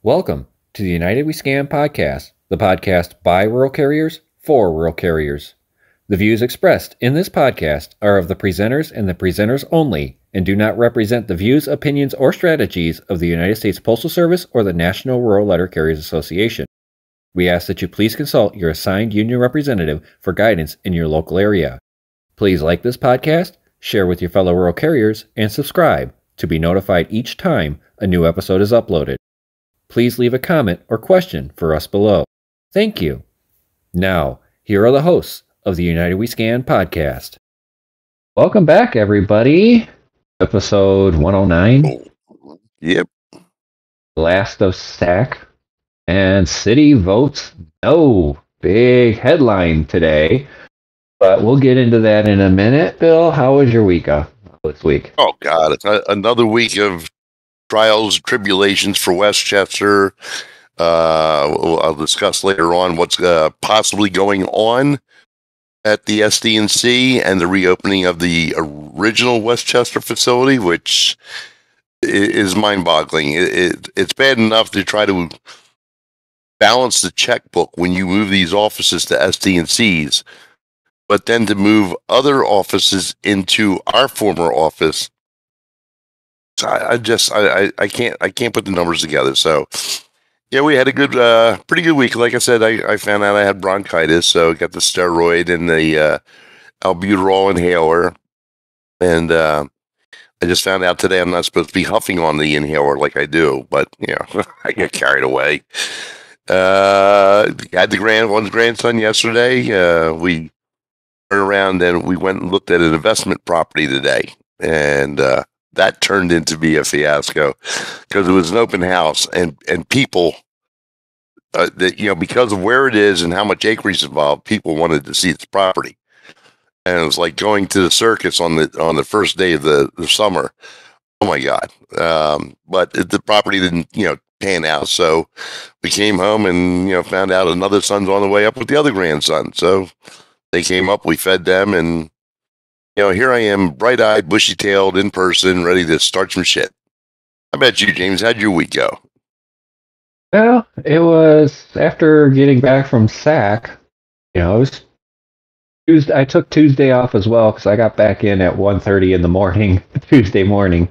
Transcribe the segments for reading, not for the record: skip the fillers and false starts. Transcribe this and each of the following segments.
Welcome to the United We Scan podcast, the podcast by rural carriers for rural carriers. The views expressed in this podcast are of the presenters and the presenters only and do not represent the views, opinions, or strategies of the United States Postal Service or the National Rural Letter Carriers Association. We ask that you please consult your assigned union representative for guidance in your local area. Please like this podcast, share with your fellow rural carriers, and subscribe to be notified each time a new episode is uploaded. Please leave a comment or question for us below. Thank you. Now, here are the hosts of the United We Scan podcast. Welcome back, everybody. Episode 109. Yep. Last of SAC. And City votes no. Big headline today. But we'll get into that in a minute. Bill, how was your week this week? Oh, God. It's another week of trials, tribulations for Westchester. I'll discuss later on what's possibly going on at the SDNC and the reopening of the original Westchester facility, which is mind-boggling. It's bad enough to try to balance the checkbook when you move these offices to SDNCs, but then to move other offices into our former office, I can't put the numbers together. So yeah, we had a pretty good week. Like I said, I found out I had bronchitis, so got the steroid and the albuterol inhaler, and I just found out today I'm not supposed to be huffing on the inhaler like I do, but I get carried away. Had one's grandson yesterday. We turned around and we went and looked at an investment property today, and that turned into be a fiasco because it was an open house and people that, because of where it is and how much acreage is involved, people wanted to see this property. And it was like going to the circus on the first day of the summer. Oh my God. But the property didn't, pan out. So we came home and, found out another son's on the way up with the other grandson. So they came up, we fed them, and here I am, bright-eyed, bushy-tailed, in person, ready to start some shit. How about you, James? How'd your week go? Well, it was after getting back from SAC. It was Tuesday. I took Tuesday off as well because I got back in at 1:30 in the morning, Tuesday morning,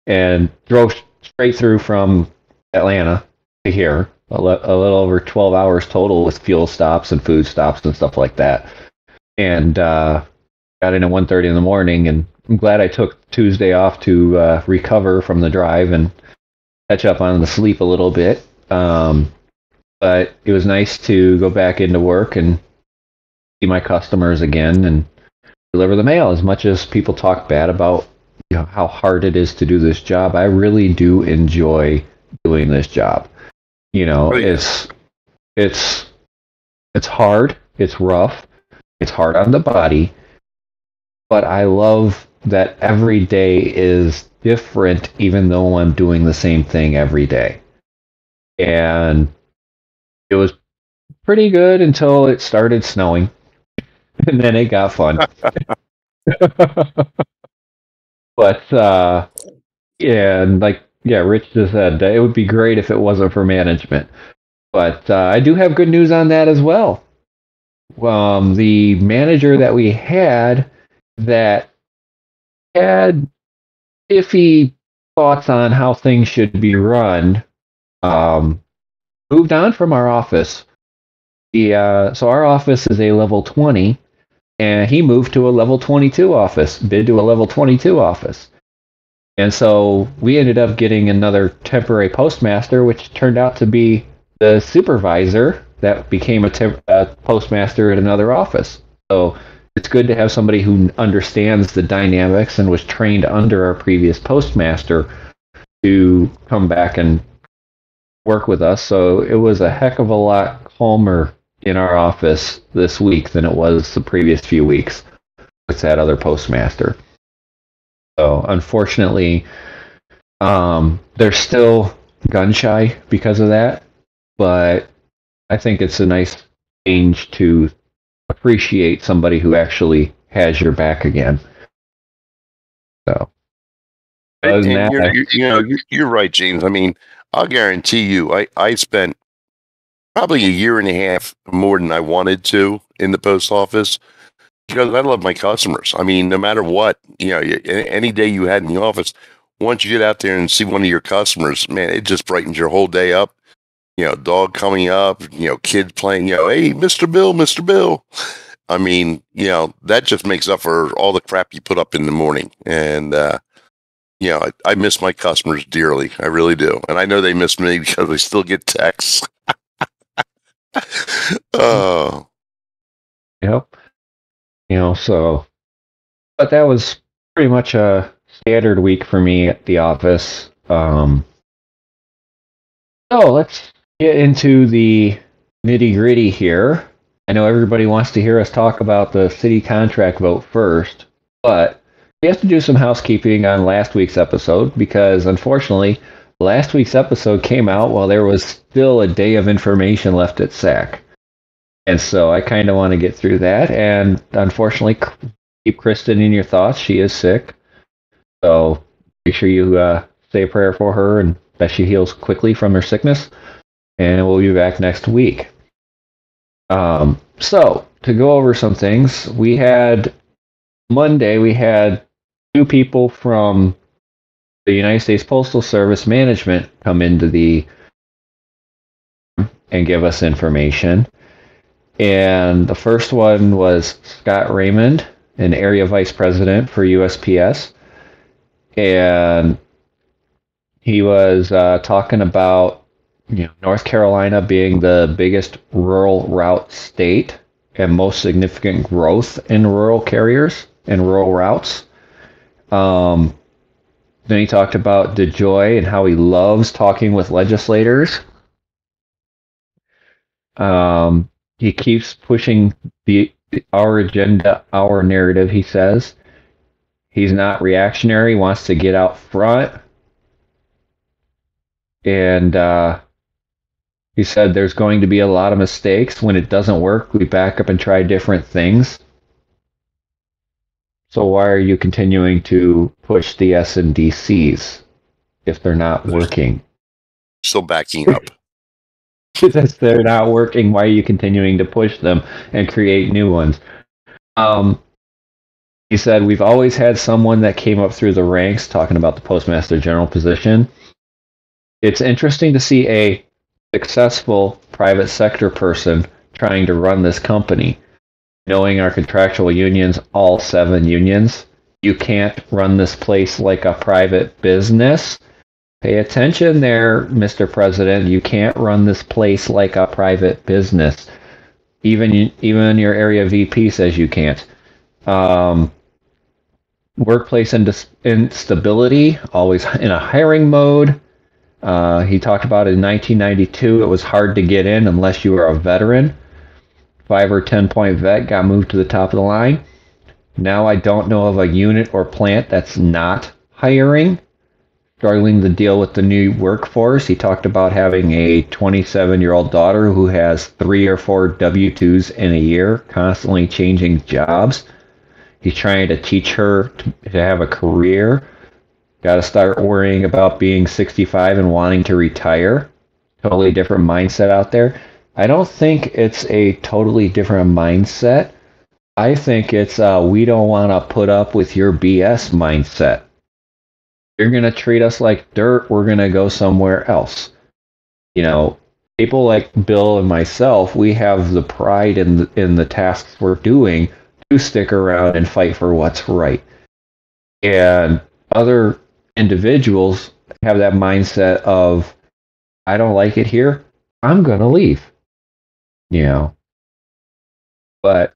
and drove straight through from Atlanta to here. A little over 12 hours total with fuel stops and food stops and stuff like that. And got in at 1:30 in the morning, and I'm glad I took Tuesday off to recover from the drive and catch up on the sleep a little bit. But it was nice to go back into work and see my customers again and deliver the mail. As much as people talk bad about how hard it is to do this job, I really do enjoy doing this job. It's hard, it's rough, it's hard on the body, but I love that every day is different, even though I'm doing the same thing every day. And it was pretty good until it started snowing, and then it got fun. But Rich just said it would be great if it wasn't for management. But I do have good news on that as well. The manager that we had that had iffy thoughts on how things should be run moved on from our office. So our office is a level 20, and he moved to a level 22 office, bid to a level 22 office. And so we ended up getting another temporary postmaster, which turned out to be the supervisor that became a postmaster at another office. So it's good to have somebody who understands the dynamics and was trained under our previous postmaster to come back and work with us. So it was a heck of a lot calmer in our office this week than it was the previous few weeks with that other postmaster. So unfortunately, they're still gun shy because of that, but I think it's a nice change to appreciate somebody who actually has your back again. So You're right, James. I mean, I'll guarantee you, I spent probably a year and a half more than I wanted to in the post office because I love my customers. I mean, no matter what, any day you had in the office, once you get out there and see one of your customers, man, it just brightens your whole day up. Dog coming up, kids playing, hey, Mr. Bill, Mr. Bill. I mean, that just makes up for all the crap you put up in the morning. And, I miss my customers dearly. I really do. And I know they miss me because I still get texts. Oh, Yep. So, but that was pretty much a standard week for me at the office. So let's get into the nitty gritty here. I know everybody wants to hear us talk about the city contract vote first, but we have to do some housekeeping on last week's episode because unfortunately, last week's episode came out while there was still a day of information left at SAC. And so I kind of want to get through that. And unfortunately, keep Kristen in your thoughts. She is sick. So make sure you say a prayer for her and that she heals quickly from her sickness. And we'll be back next week. So to go over some things, Monday, we had 2 people from the United States Postal Service management come into and give us information. And the first one was Scott Raymond, an area vice president for USPS. And he was talking about North Carolina being the biggest rural route state and most significant growth in rural carriers and rural routes. Then he talked about DeJoy and how he loves talking with legislators. He keeps pushing our agenda, our narrative, he says. He's not reactionary, wants to get out front. And he said there's going to be a lot of mistakes. When it doesn't work, we back up and try different things. So why are you continuing to push the S&DCs if they're not working? still backing up. Because they're not working, why are you continuing to push them and create new ones? He said, we've always had someone that came up through the ranks, talking about the Postmaster General position. It's interesting to see a successful private sector person trying to run this company. Knowing our contractual unions, all 7 unions, you can't run this place like a private business. Pay attention there, Mr. President. You can't run this place like a private business. Even your area VP says you can't. Workplace instability, always in a hiring mode. He talked about in 1992, it was hard to get in unless you were a veteran. 5 or 10 point vet got moved to the top of the line. Now I don't know of a unit or plant that's not hiring. Struggling to deal with the new workforce. He talked about having a 27-year-old daughter who has 3 or 4 W-2s in a year, constantly changing jobs. He's trying to teach her to have a career. Got to start worrying about being 65 and wanting to retire. Totally different mindset out there. I don't think it's a totally different mindset. I think it's we don't want to put up with your BS mindset. You're going to treat us like dirt, we're going to go somewhere else. People like Bill and myself, we have the pride in the tasks we're doing to stick around and fight for what's right. And other individuals have that mindset of, I don't like it here, I'm going to leave. But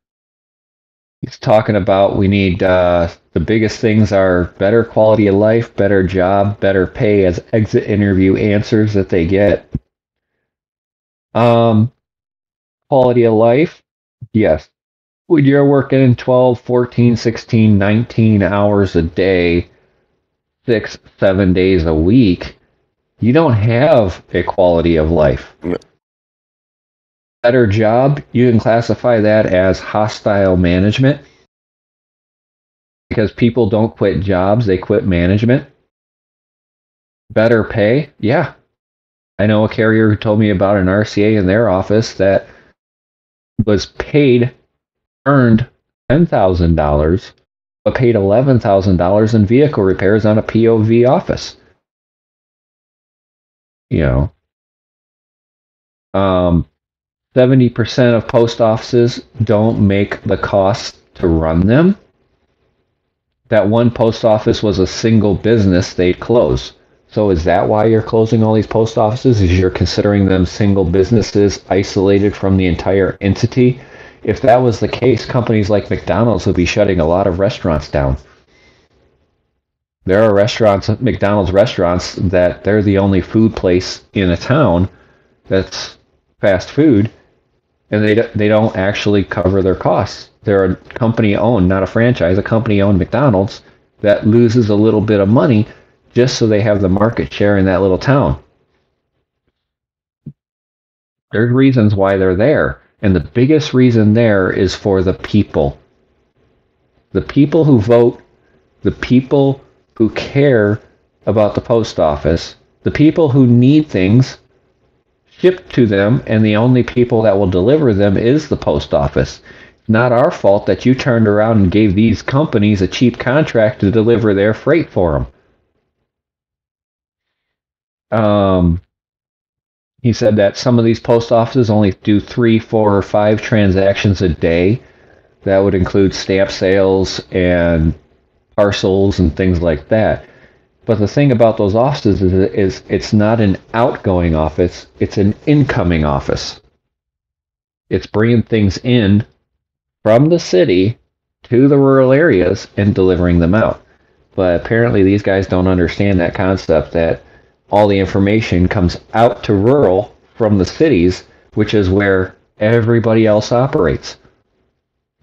he's talking about we need the biggest things are better quality of life, better job, better pay as exit interview answers that they get. Quality of life, yes. When you're working 12, 14, 16, 19 hours a day, 6, 7 days a week, you don't have a quality of life. Better job, you can classify that as hostile management. Because people don't quit jobs, they quit management. Better pay, yeah. I know a carrier who told me about an RCA in their office that was earned $10,000, but paid $11,000 in vehicle repairs on a POV office. You know, 70% of post offices don't make the cost to run them. That one post office was a single business, they'd close. So is that why you're closing all these post offices? Is you're considering them single businesses isolated from the entire entity? If that was the case, companies like McDonald's would be shutting a lot of restaurants down. There are restaurants, McDonald's restaurants, that they're the only food place in a town that's fast food, and they don't actually cover their costs. They're a company-owned, not a franchise, a company-owned McDonald's that loses a little bit of money just so they have the market share in that little town. There's reasons why they're there, and the biggest reason there is for the people. The people who vote, the people who care about the post office, the people who need things shipped to them, and the only people that will deliver them is the post office. It's not our fault that you turned around and gave these companies a cheap contract to deliver their freight for them. He said that some of these post offices only do 3, 4, or 5 transactions a day. That would include stamp sales and parcels and things like that. But the thing about those offices is it's not an outgoing office, it's an incoming office. It's bringing things in from the city to the rural areas and delivering them out. But apparently these guys don't understand that concept, that all the information comes out to rural from the cities, which is where everybody else operates.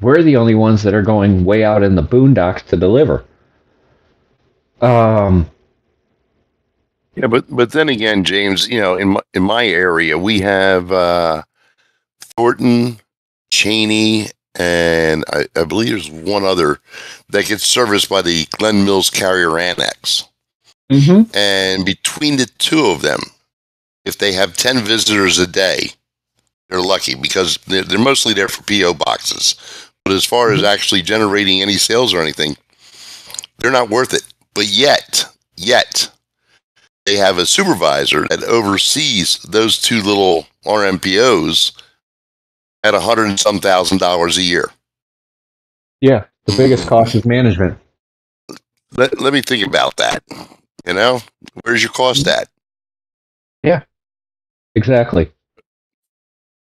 We're the only ones that are going way out in the boondocks to deliver. Yeah, but then again, James, in my area, we have Thornton, Cheney, and I believe there's one other that gets serviced by the Glen Mills Carrier Annex. Mm-hmm. And between the two of them, if they have 10 visitors a day, they're lucky because they're mostly there for PO boxes. But as far as actually generating any sales or anything, they're not worth it. But yet, they have a supervisor that oversees those two little RMPOs at $100 and some thousand a year. Yeah, the biggest cost is management. Let me think about that. Where's your cost at? Yeah, exactly.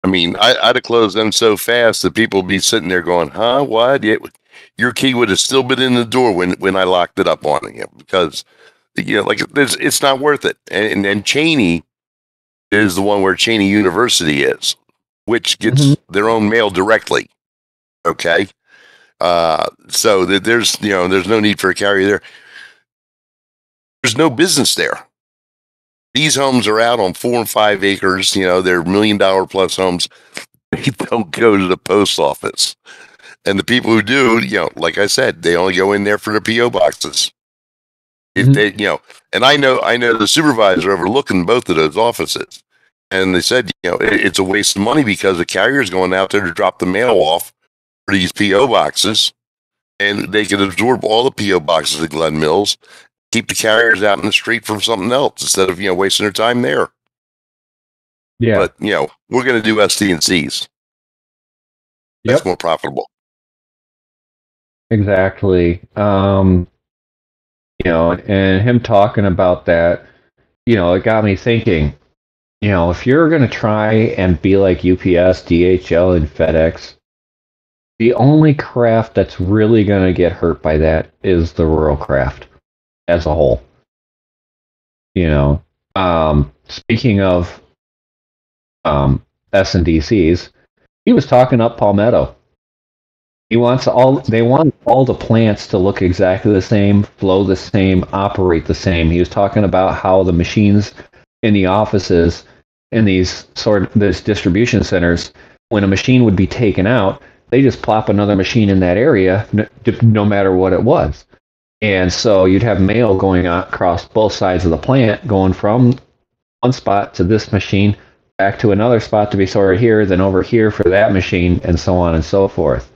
I mean, I'd have closed them so fast that people would be sitting there going, huh, what? Your key would have still been in the door when I locked it up on you, because, it's not worth it. And Cheney is the one where Cheney University is, which gets their own mail directly. Okay. So there's no need for a carrier there. There's no business there. These homes are out on 4 and 5 acres. They're $1 million plus homes. They don't go to the post office. And the people who do, like I said, they only go in there for their PO boxes. If they, and I know the supervisor overlooking both of those offices, and they said, it's a waste of money because the carrier's going out there to drop the mail off for these PO boxes, and they can absorb all the PO boxes at Glen Mills, keep the carriers out in the street from something else instead of wasting their time there. Yeah. But we're going to do SDNCs. That's more profitable. Exactly. And him talking about that, it got me thinking, if you're going to try and be like UPS, DHL, and FedEx, the only craft that's really going to get hurt by that is the rural craft as a whole. Speaking of S&DCs, he was talking up Palmetto. They want all the plants to look exactly the same, flow the same, operate the same. He was talking about how the machines in the offices in these distribution centers, when a machine would be taken out, they just plop another machine in that area, no matter what it was. And so you'd have mail going across both sides of the plant, going from one spot to this machine, back to another spot to be sorted here, then over here for that machine, and so on and so forth.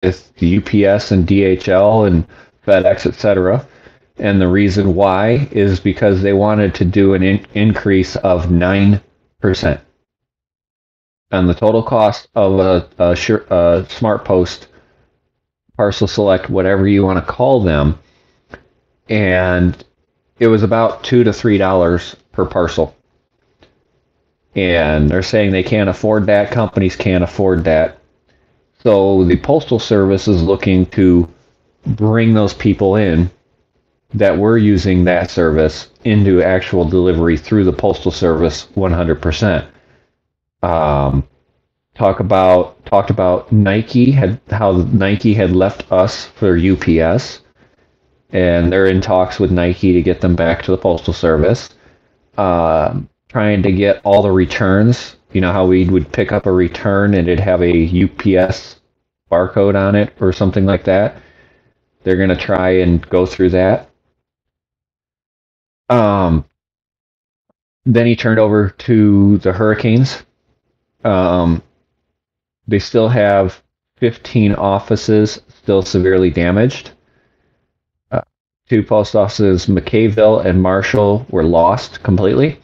With the UPS and DHL and FedEx, etc. And the reason why is because they wanted to do an increase of 9% on the total cost of a Smart Post, Parcel Select, whatever you want to call them. And it was about $2 to $3 per parcel. And they're saying they can't afford that. Companies can't afford that. So the Postal Service is looking to bring those people in that were using that service into actual delivery through the Postal Service 100%. Talked about Nike, how Nike had left us for UPS, and they're in talks with Nike to get them back to the Postal Service. Trying to get all the returns. You know how we would pick up a return and it'd have a UPS barcode on it or something like that. They're going to try and go through that. Then he turned over to the hurricanes. They still have 15 offices still severely damaged. Two post offices, McKayville and Marshall, were lost completely.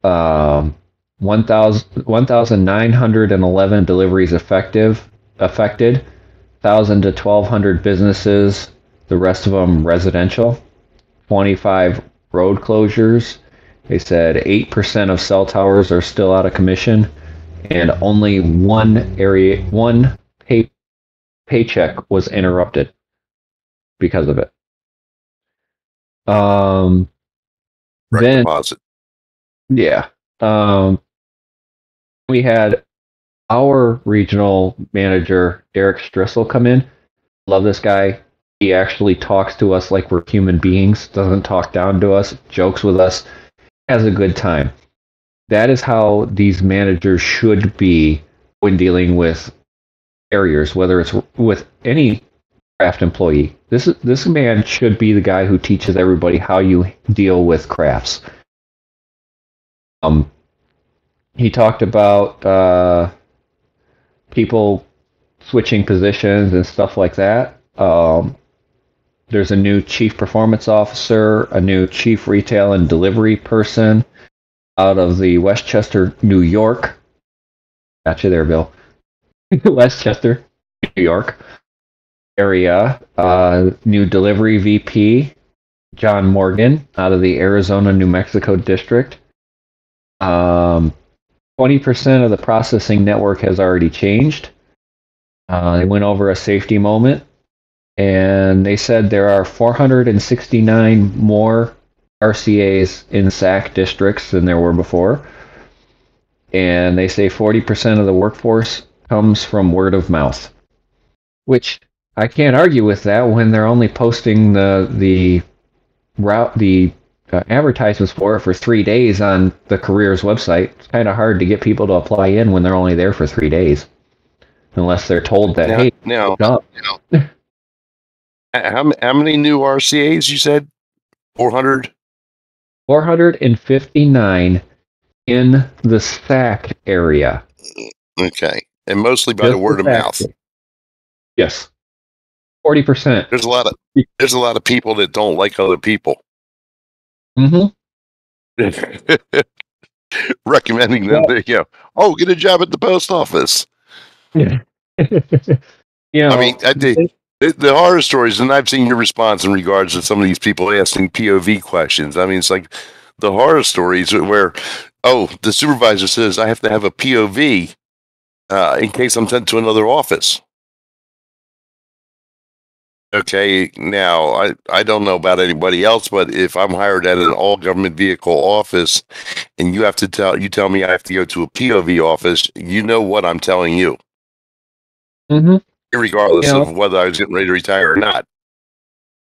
1,911 deliveries affected. 1,000 to 1,200 businesses, the rest of them residential. 25 road closures. They said 8% of cell towers are still out of commission, and only one paycheck was interrupted because of it. Direct deposit. Yeah. We had our regional manager, Derek Strissel, come in. Love this guy. He actually talks to us like we're human beings, doesn't talk down to us, jokes with us, has a good time. That is how these managers should be when dealing with carriers, whether it's with any craft employee. This man should be the guy who teaches everybody how you deal with crafts. He talked about people switching positions and stuff like that. There's a new chief performance officer, a new chief retail and delivery person out of the Westchester, New York. Gotcha there, Bill. Westchester, New York area. New delivery VP, John Morgan, out of the Arizona, New Mexico district. 20% of the processing network has already changed. They went over a safety moment, and they said there are 469 more RCAs in SAC districts than there were before. And they say 40% of the workforce comes from word of mouth, which I can't argue with that when they're only posting the advertisements for it for 3 days on the careers website. It's kind of hard to get people to apply in when they're only there for 3 days, unless they're told that, hey, how many new RCAs you said? 400? 459 in the SAC area. Okay, and mostly by the word of mouth. Yes, 40%. There's a lot of people that don't like other people. Mm-hmm. Recommending them to, get a job at the post office. Yeah. I mean, the horror stories, and I've seen your response in regards to some of these people asking POV questions. I mean, it's like the horror stories where, the supervisor says I have to have a POV in case I'm sent to another office. Okay, now I don't know about anybody else, but if I'm hired at an all government vehicle office and you tell me I have to go to a POV office, you know what I'm telling you. Mm-hmm. Regardless of whether I was getting ready to retire or not.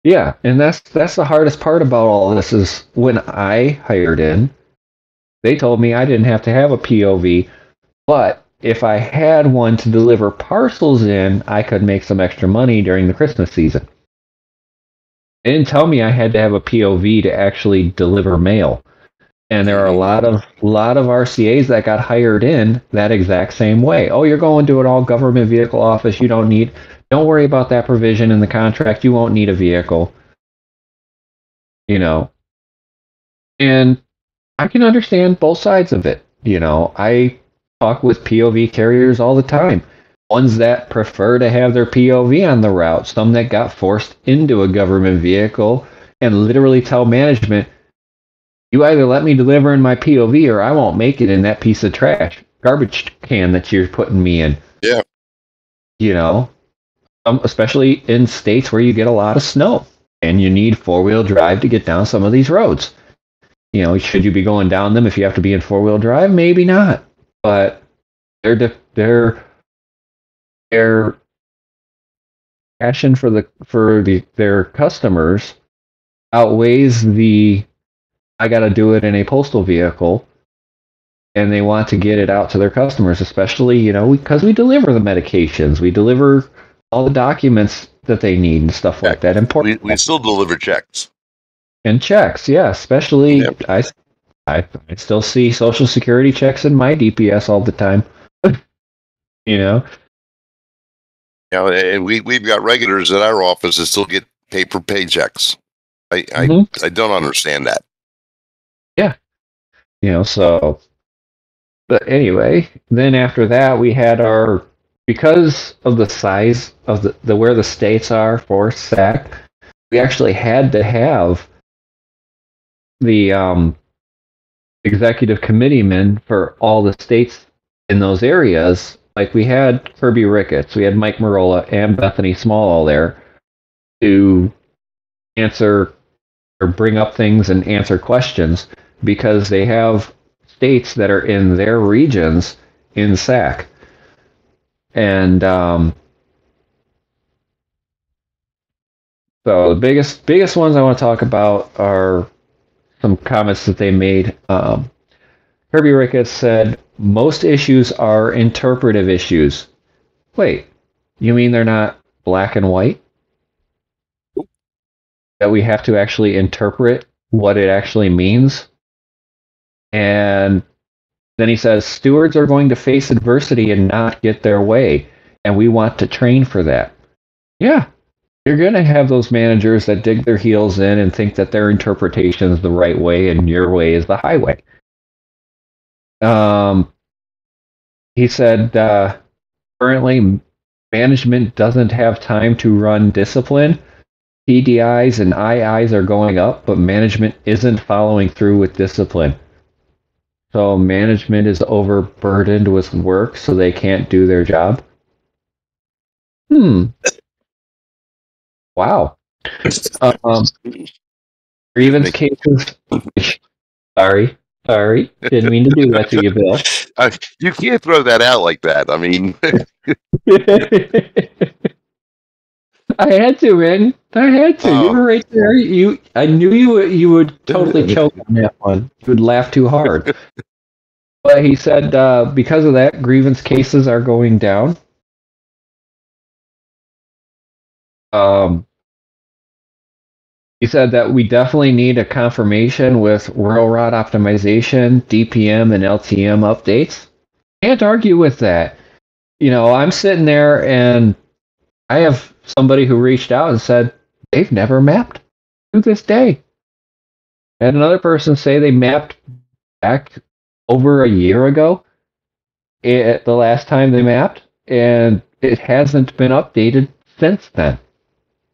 Yeah, and that's the hardest part about all of this is when I hired in, they told me I didn't have to have a POV, but if I had one to deliver parcels in, I could make some extra money during the Christmas season. They didn't tell me I had to have a POV to actually deliver mail. And there are a lot of RCAs that got hired in that exact same way. Oh, you're going to an all government vehicle office. Don't worry about that provision in the contract. You won't need a vehicle. And I can understand both sides of it. I talk with POV carriers all the time. Ones that prefer to have their POV on the route, some that got forced into a government vehicle and literally tell management, you either let me deliver in my POV or I won't make it in that piece of garbage can that you're putting me in. Yeah. Especially in states where you get a lot of snow and you need four-wheel drive to get down some of these roads. Should you be going down them if you have to be in four-wheel drive? Maybe not. But their passion for their customers outweighs the I got to do it in a postal vehicle, and they want to get it out to their customers, especially because we deliver the medications, we deliver all the documents that they need and stuff like that. Important. We still deliver checks. And checks, yeah. Especially, I still see Social Security checks in my DPS all the time. And we've got regulars at our office that still get paper paychecks. I don't understand that. Yeah. So, but anyway, then after that we had because of the size of the where the states are for SAC, we actually had to have the executive committeemen for all the states in those areas. Like we had Kirby Ricketts, we had Mike Marola and Bethany Small all there to answer or bring up things and answer questions, because they have states that are in their regions in SAC. And so the biggest ones I want to talk about are some comments that they made. Kirby Ricketts said, most issues are interpretive issues. Wait, you mean they're not black and white? That we have to actually interpret what it actually means? And then he says, stewards are going to face adversity and not get their way, and we want to train for that. Yeah, you're going to have those managers that dig their heels in and think that their interpretation is the right way and your way is the highway. He said, currently, management doesn't have time to run discipline. PDIs and IIs are going up, but management isn't following through with discipline. So management is overburdened with work, so they can't do their job. Wow. Grievance cases. Sorry. Didn't mean to do that to you, Bill. You can't throw that out like that. I mean, I had to, man. I had to. You were right there. I knew you would totally choke on that one. You would laugh too hard. But he said because of that, grievance cases are going down. He said that we definitely need a confirmation with rural route optimization, DPM, and LTM updates. Can't argue with that. I'm sitting there and I have somebody who reached out and said they've never mapped to this day. And another person say they mapped back over a year ago, the last time they mapped, and it hasn't been updated since then.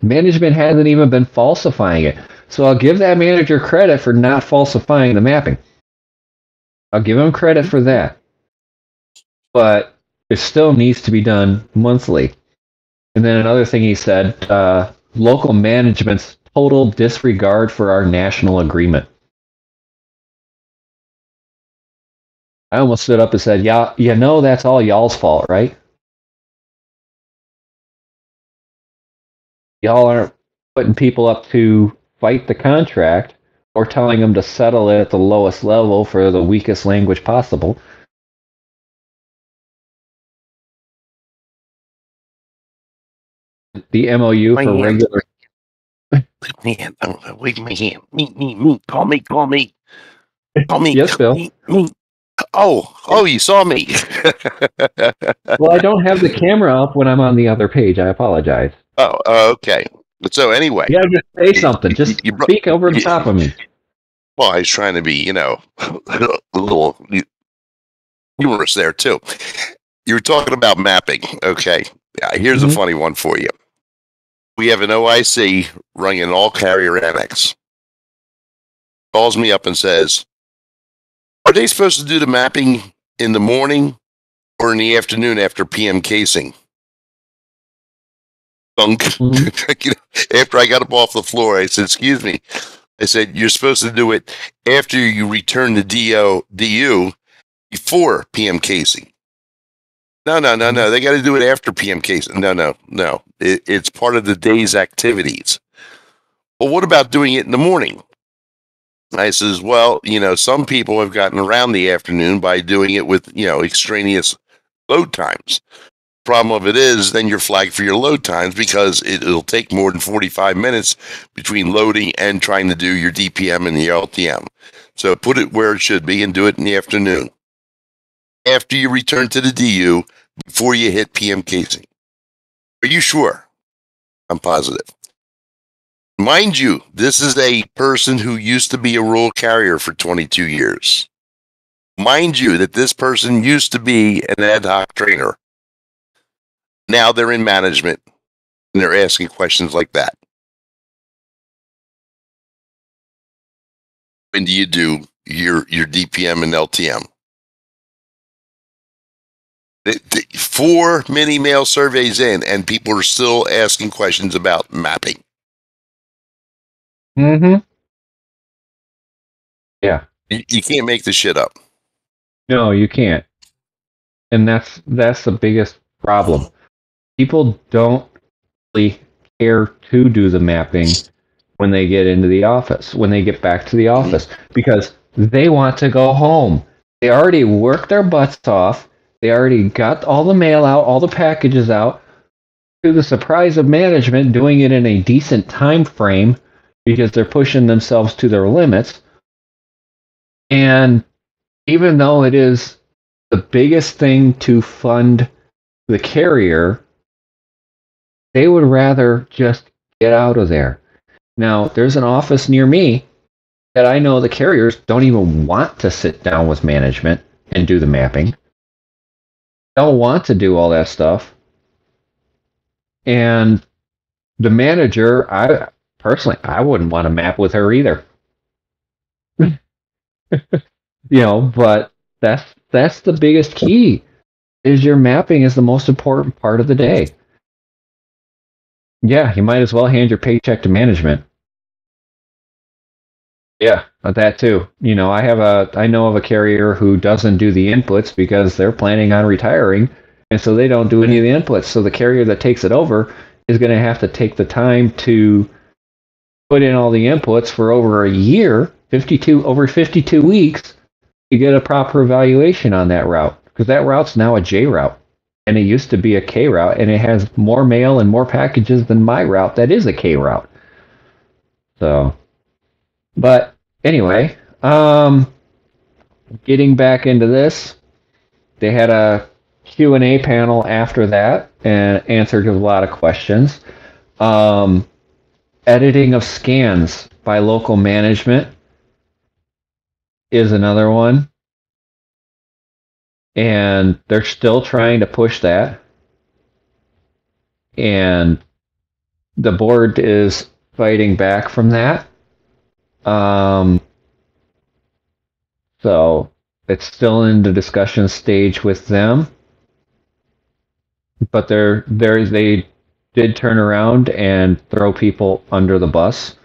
Management hasn't even been falsifying it. So I'll give that manager credit for not falsifying the mapping. I'll give him credit for that. But it still needs to be done monthly. And then another thing he said, local management's total disregard for our national agreement. I almost stood up and said, yeah, that's all y'all's fault, right? Y'all aren't putting people up to fight the contract or telling them to settle it at the lowest level for the weakest language possible. the MOU My for hand. regular. Man, wave my hand. Me. Call me. Call me. Yes, Bill. Me. Oh, you saw me. Well, I don't have the camera up when I'm on the other page. I apologize. Okay. So anyway, Yeah, just say something. Just you, speak over the top of me. well, I was trying to be, a little humorous there too. You were talking about mapping. Okay. Yeah, here's a funny one for you. We have an OIC running an all carrier annex. Calls me up and says, are they supposed to do the mapping in the morning or in the afternoon after PM casing? Dunk. After I got up off the floor, I said, excuse me. I said, you're supposed to do it after you return the DU before PM casing. No. They got to do it after PM casing. No. It's part of the day's activities. Well, what about doing it in the morning? I says, well, some people have gotten around the afternoon by doing it with, extraneous load times. Problem of it is, then you're flagged for your load times because it'll take more than 45 minutes between loading and trying to do your DPM and the LTM. So put it where it should be and do it in the afternoon. After you return to the DU, before you hit PM casing. Are you sure? I'm positive. Mind you, this is a person who used to be a rural carrier for 22 years. Mind you that this person used to be an ad hoc trainer. Now they're in management and they're asking questions like that. When do you do your DPM and LTM? 4 mini mail surveys in, and people are still asking questions about mapping. Yeah. You can't make this shit up. No, you can't. And that's the biggest problem. People don't really care to do the mapping when they get into the office, when they get back to the office, because they want to go home. They already worked their butts off. They already got all the mail out, all the packages out, to the surprise of management doing it in a decent time frame because they're pushing themselves to their limits. And even though it is the biggest thing to fund the carrier, they would rather just get out of there. Now, there's an office near me that I know the carriers don't even want to sit down with management and do the mapping. Don't want to do all that stuff. And the manager, I wouldn't want to map with her either. But that's the biggest key, is your mapping is the most important part of the day. Yeah, you might as well hand your paycheck to management. Yeah, that too. I know of a carrier who doesn't do the inputs because they're planning on retiring, and so they don't do any of the inputs. So the carrier that takes it over is going to have to take the time to put in all the inputs for over a year, 52 weeks, to get a proper evaluation on that route, because that route's now a J route, and it used to be a K route, and it has more mail and more packages than my route that is a K route. So, but anyway, getting back into this, they had a Q&A panel after that and answered a lot of questions. Editing of scans by local management is another one. And they're still trying to push that. And the board is fighting back from that. So it's still in the discussion stage with them. But they did turn around and throw people under the bus,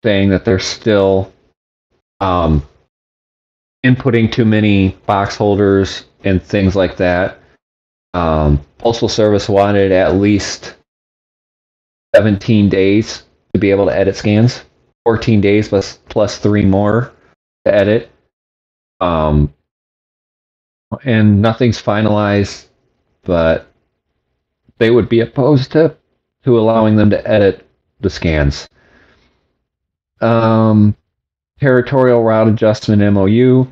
saying that they're still inputting too many box holders and things like that. Postal Service wanted at least 17 days to be able to edit scans, 14 days plus 3 more to edit. And nothing's finalized, but they would be opposed to to allowing them to edit the scans. Territorial route adjustment MOU,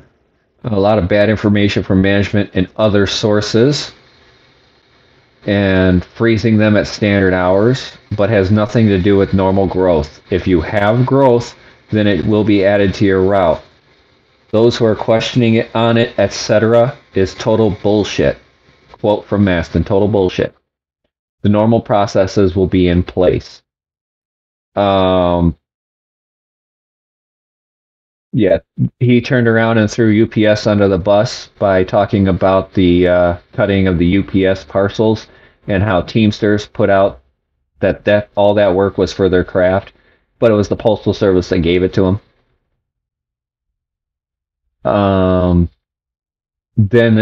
a lot of bad information from management and other sources, and freezing them at standard hours, but has nothing to do with normal growth. If you have growth, then it will be added to your route. Those who are questioning it on it, etc., is total bullshit. Quote from Maston, total bullshit. The normal processes will be in place. Yeah, he turned around and threw UPS under the bus by talking about the cutting of the UPS parcels and how Teamsters put out that all that work was for their craft, but it was the Postal Service that gave it to them. Then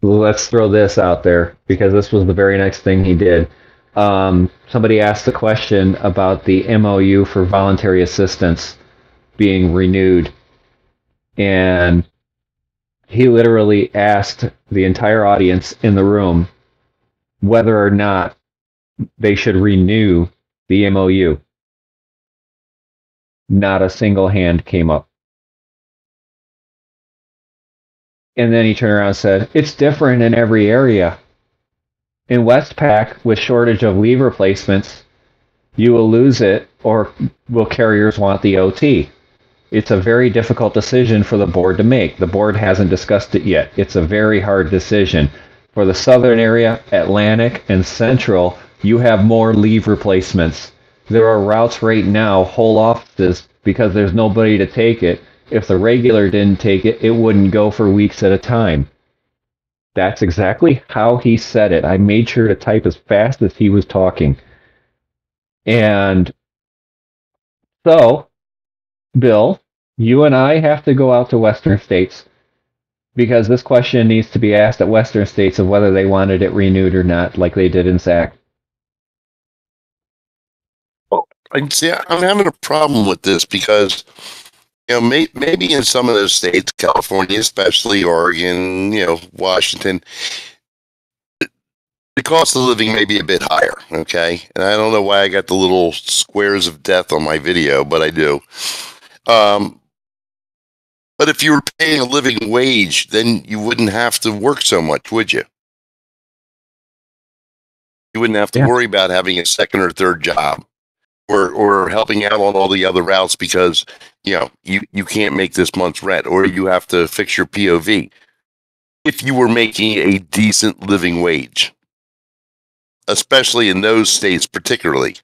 let's throw this out there because this was the very next thing he did. Somebody asked the question about the MOU for voluntary assistance being renewed, and he literally asked the entire audience in the room whether or not they should renew the MOU. Not a single hand came up. And then he turned around and said, it's different in every area. In Westpac, with shortage of leave replacements, you will lose it, or will carriers want the OT? It's a very difficult decision for the board to make. The board hasn't discussed it yet. It's a very hard decision. For the southern area, Atlantic, and Central, you have more leave replacements. There are routes right now, whole offices, because there's nobody to take it. If the regular didn't take it, it wouldn't go for weeks at a time. That's exactly how he said it. I made sure to type as fast as he was talking. And so, Bill, you and I have to go out to Western states because this question needs to be asked at Western states of whether they wanted it renewed or not, like they did in SAC. Well, I'm having a problem with this because, maybe in some of those states, California especially, Oregon, Washington, the cost of living may be a bit higher, okay? And I don't know why I got the little squares of death on my video, but I do. But if you were paying a living wage, then you wouldn't have to work so much, would you? You wouldn't have to worry about having a second or third job or helping out on all the other routes because, you can't make this month's rent or you have to fix your POV. If you were making a decent living wage, especially in those states particularly.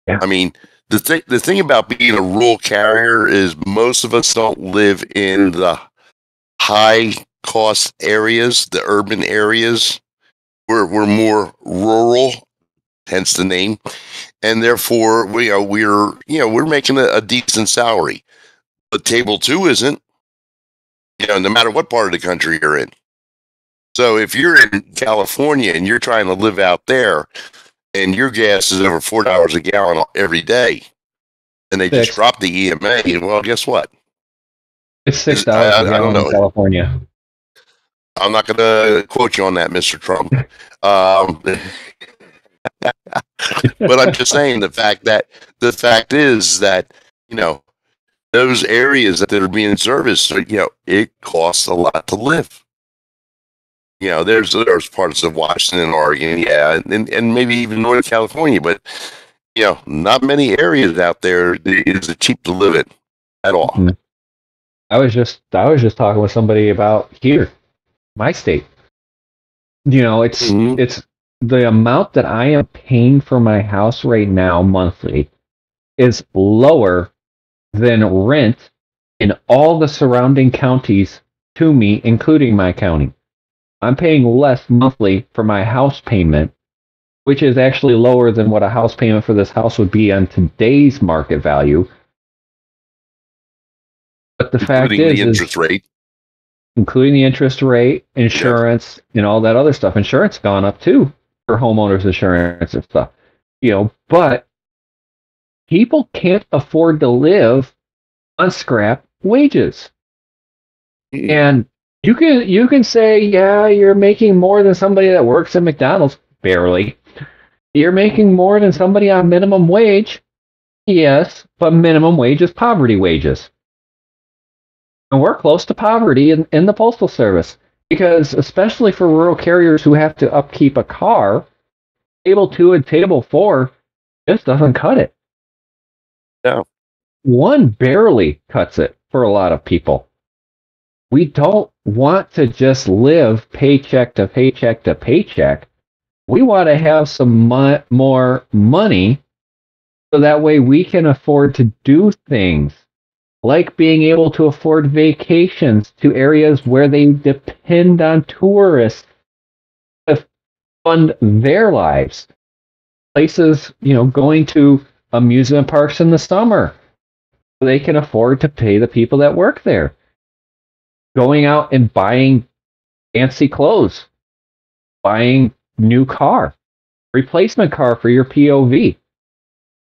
Yeah. I mean, the thing about being a rural carrier is most of us don't live in the high cost areas, the urban areas. We're more rural, hence the name, and therefore we're making a decent salary. But table 2 isn't. No matter what part of the country you're in. So if you're in California and you're trying to live out there and your gas is over $4 a gallon every day and they just drop the EMA, well, guess what? It's $6 a gallon in California. I'm not going to quote you on that, Mr. Trump. But I'm just saying the fact is that, those areas that are being serviced, it costs a lot to live. There's parts of Washington, Oregon, and maybe even Northern California, but not many areas out there is it cheap to live in at all. Mm-hmm. I was just talking with somebody about here, my state. It's the amount that I am paying for my house right now monthly is lower than rent in all the surrounding counties to me, including my county. I'm paying less monthly for my house payment, which is actually lower than what a house payment for this house would be on today's market value. But the fact is, interest rate. Including the interest rate, insurance, and all that other stuff. Insurance gone up too for homeowners insurance and stuff. But people can't afford to live on scrap wages. And you can say, yeah, you're making more than somebody that works at McDonald's, barely. You're making more than somebody on minimum wage. Yes, but minimum wage is poverty wages. And we're close to poverty in the Postal Service because, especially for rural carriers who have to upkeep a car, Table 2 and Table 4 just doesn't cut it. No. One barely cuts it for a lot of people. We don't want to just live paycheck to paycheck to paycheck. We want to have some more money so that way we can afford to do things like being able to afford vacations to areas where they depend on tourists to fund their lives. Places, going to amusement parks in the summer so they can afford to pay the people that work there. Going out and buying fancy clothes, buying new car, replacement car for your POV,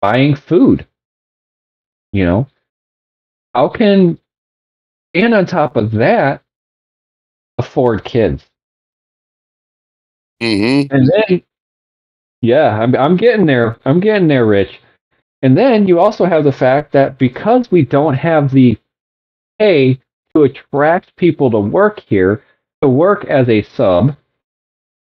buying food. How can, and on top of that, afford kids? Mm-hmm. And then, yeah, I'm getting there. I'm getting there, Rich. And then you also have the fact that because we don't have the pay to attract people to work here, to work as a sub,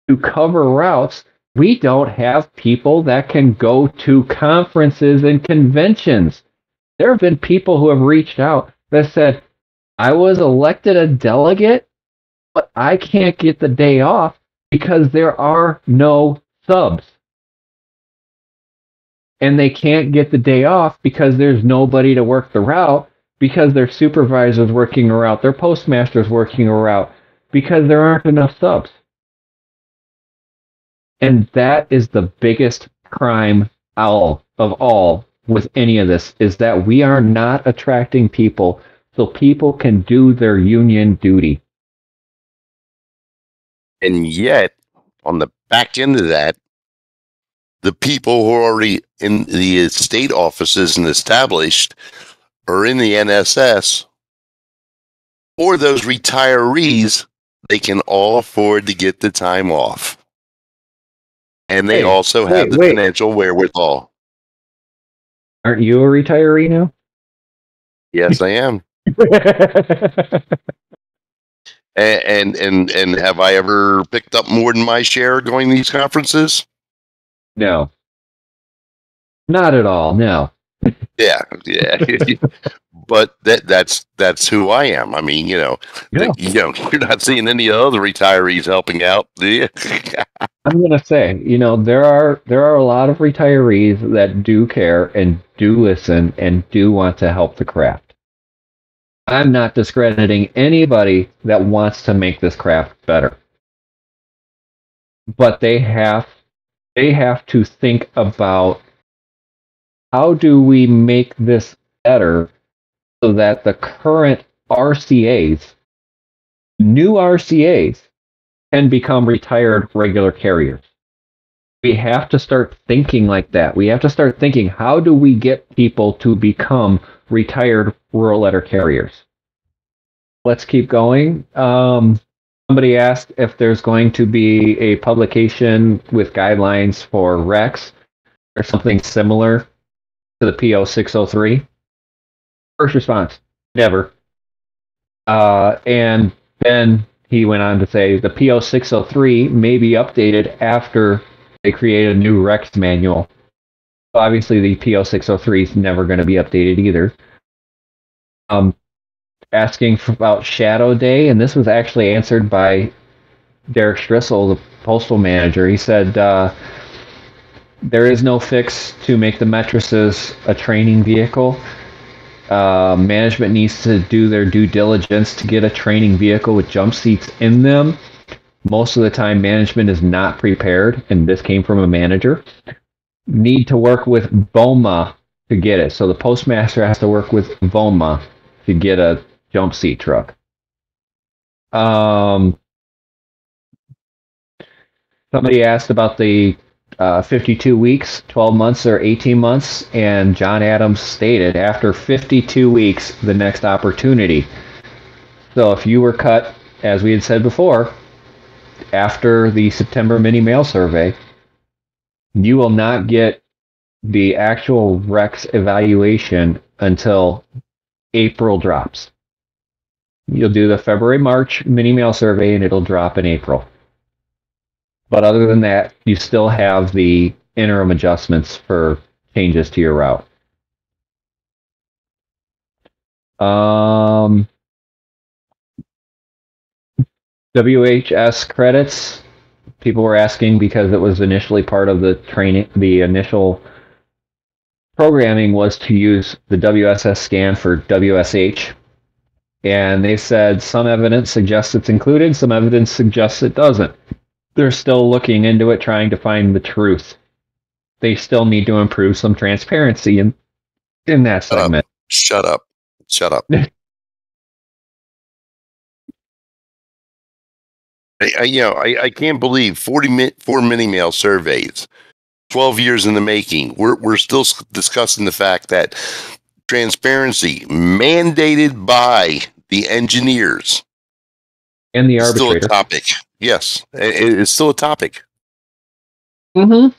to cover routes, we don't have people that can go to conferences and conventions. There have been people who have reached out that said, I was elected a delegate, but I can't get the day off because there are no subs. And they can't get the day off because there's nobody to work the route, because their supervisor's working a route, their postmaster's working a route, because there aren't enough subs. And that is the biggest crime of all with any of this, is that we are not attracting people so people can do their union duty. And yet, on the back end of that, the people who are already in the state offices and established are in the NSS, or those retirees, they can all afford to get the time off. And they also have the financial wherewithal. Aren't you a retiree now? Yes, I am. And have I ever picked up more than my share going to these conferences? No. Not at all, no. Yeah. But that's who I am. I mean, you're not seeing any other retirees helping out, do you? I'm gonna say, there are a lot of retirees that do care and do listen and do want to help the craft. I'm not discrediting anybody that wants to make this craft better. But they have to think about, how do we make this better so that the current RCAs, new RCAs, can become retired regular carriers. We have to start thinking like that. We have to start thinking, how do we get people to become retired rural letter carriers? Let's keep going. Somebody asked if there's going to be a publication with guidelines for RECs or something similar to the PO 603. First response, never. And then he went on to say the PO 603 may be updated after they create a new RECs manual. Obviously, the PO 603 is never going to be updated either. Asking about Shadow Day, and this was actually answered by Derek Strissel, the postal manager. He said, there is no fix to make the mattresses a training vehicle. Management needs to do their due diligence to get a training vehicle with jump seats in them. Most of the time, management is not prepared, and this came from a manager. Need to work with VOMA to get it. So the postmaster has to work with VOMA to get a jump seat truck. Somebody asked about the 52 weeks, 12 months, or 18 months, and John Adams stated after 52 weeks, the next opportunity. So if you were cut, as we had said before, after the September mini mail survey, you will not get the actual Rex evaluation until April drops. You'll do the February-March mini mail survey and it'll drop in April. But other than that, you still have the interim adjustments for changes to your route. WHS credits, people were asking because it was initially part of the training, the initial programming was to use the WSS scan for WSH. And they said some evidence suggests it's included, some evidence suggests it doesn't. They're still looking into it, trying to find the truth. They still need to improve some transparency in that segment. Shut up. I can't believe 44 mini mail surveys, 12 years in the making. We're still discussing the fact that transparency mandated by the engineers and the is still arbitrator. a topic. Yes, it's still a topic. And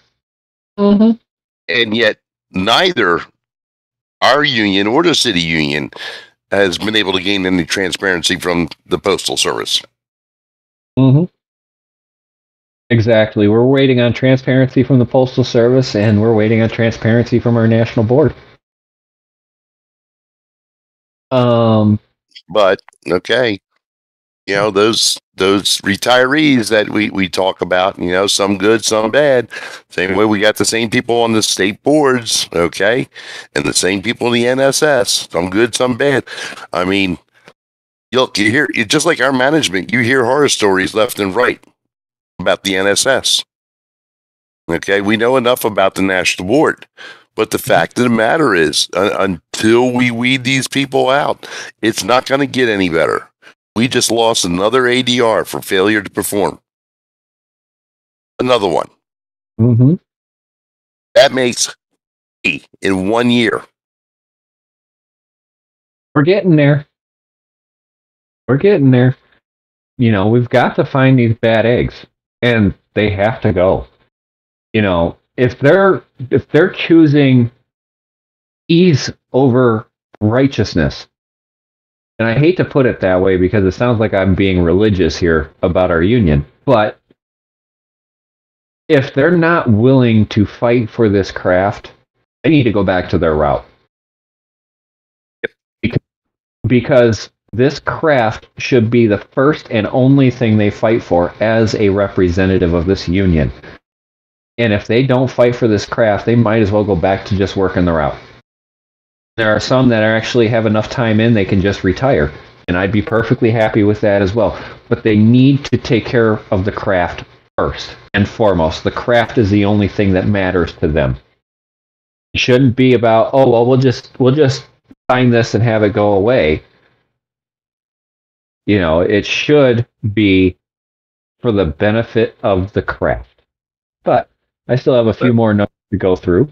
yet neither our union or the city union has been able to gain any transparency from the Postal Service. Exactly. We're waiting on transparency from the Postal Service, and we're waiting on transparency from our national board. But okay, those retirees that we talk about, some good, some bad. Same way we got the same people on the state boards, okay, and the same people in the NSS. Some good, some bad. I mean, you hear just like our management. You hear horror stories left and right about the NSS. Okay, we know enough about the national board. But the fact of the matter is, until we weed these people out, it's not going to get any better. We just lost another ADR for failure to perform. Another one. That makes 8 in 1 year. We're getting there. We've got to find these bad eggs, and they have to go. If they're choosing ease over righteousness, and I hate to put it that way because it sounds like I'm being religious here about our union, but if they're not willing to fight for this craft, they need to go back to their route. Because this craft should be the first and only thing they fight for as a representative of this union. And if they don't fight for this craft, they might as well go back to just working the route. There are some that actually have enough time in, they can just retire. And I'd be perfectly happy with that as well. But they need to take care of the craft first and foremost. The craft is the only thing that matters to them. It shouldn't be about, we'll just sign this and have it go away. It should be for the benefit of the craft. But I still have a few more notes to go through.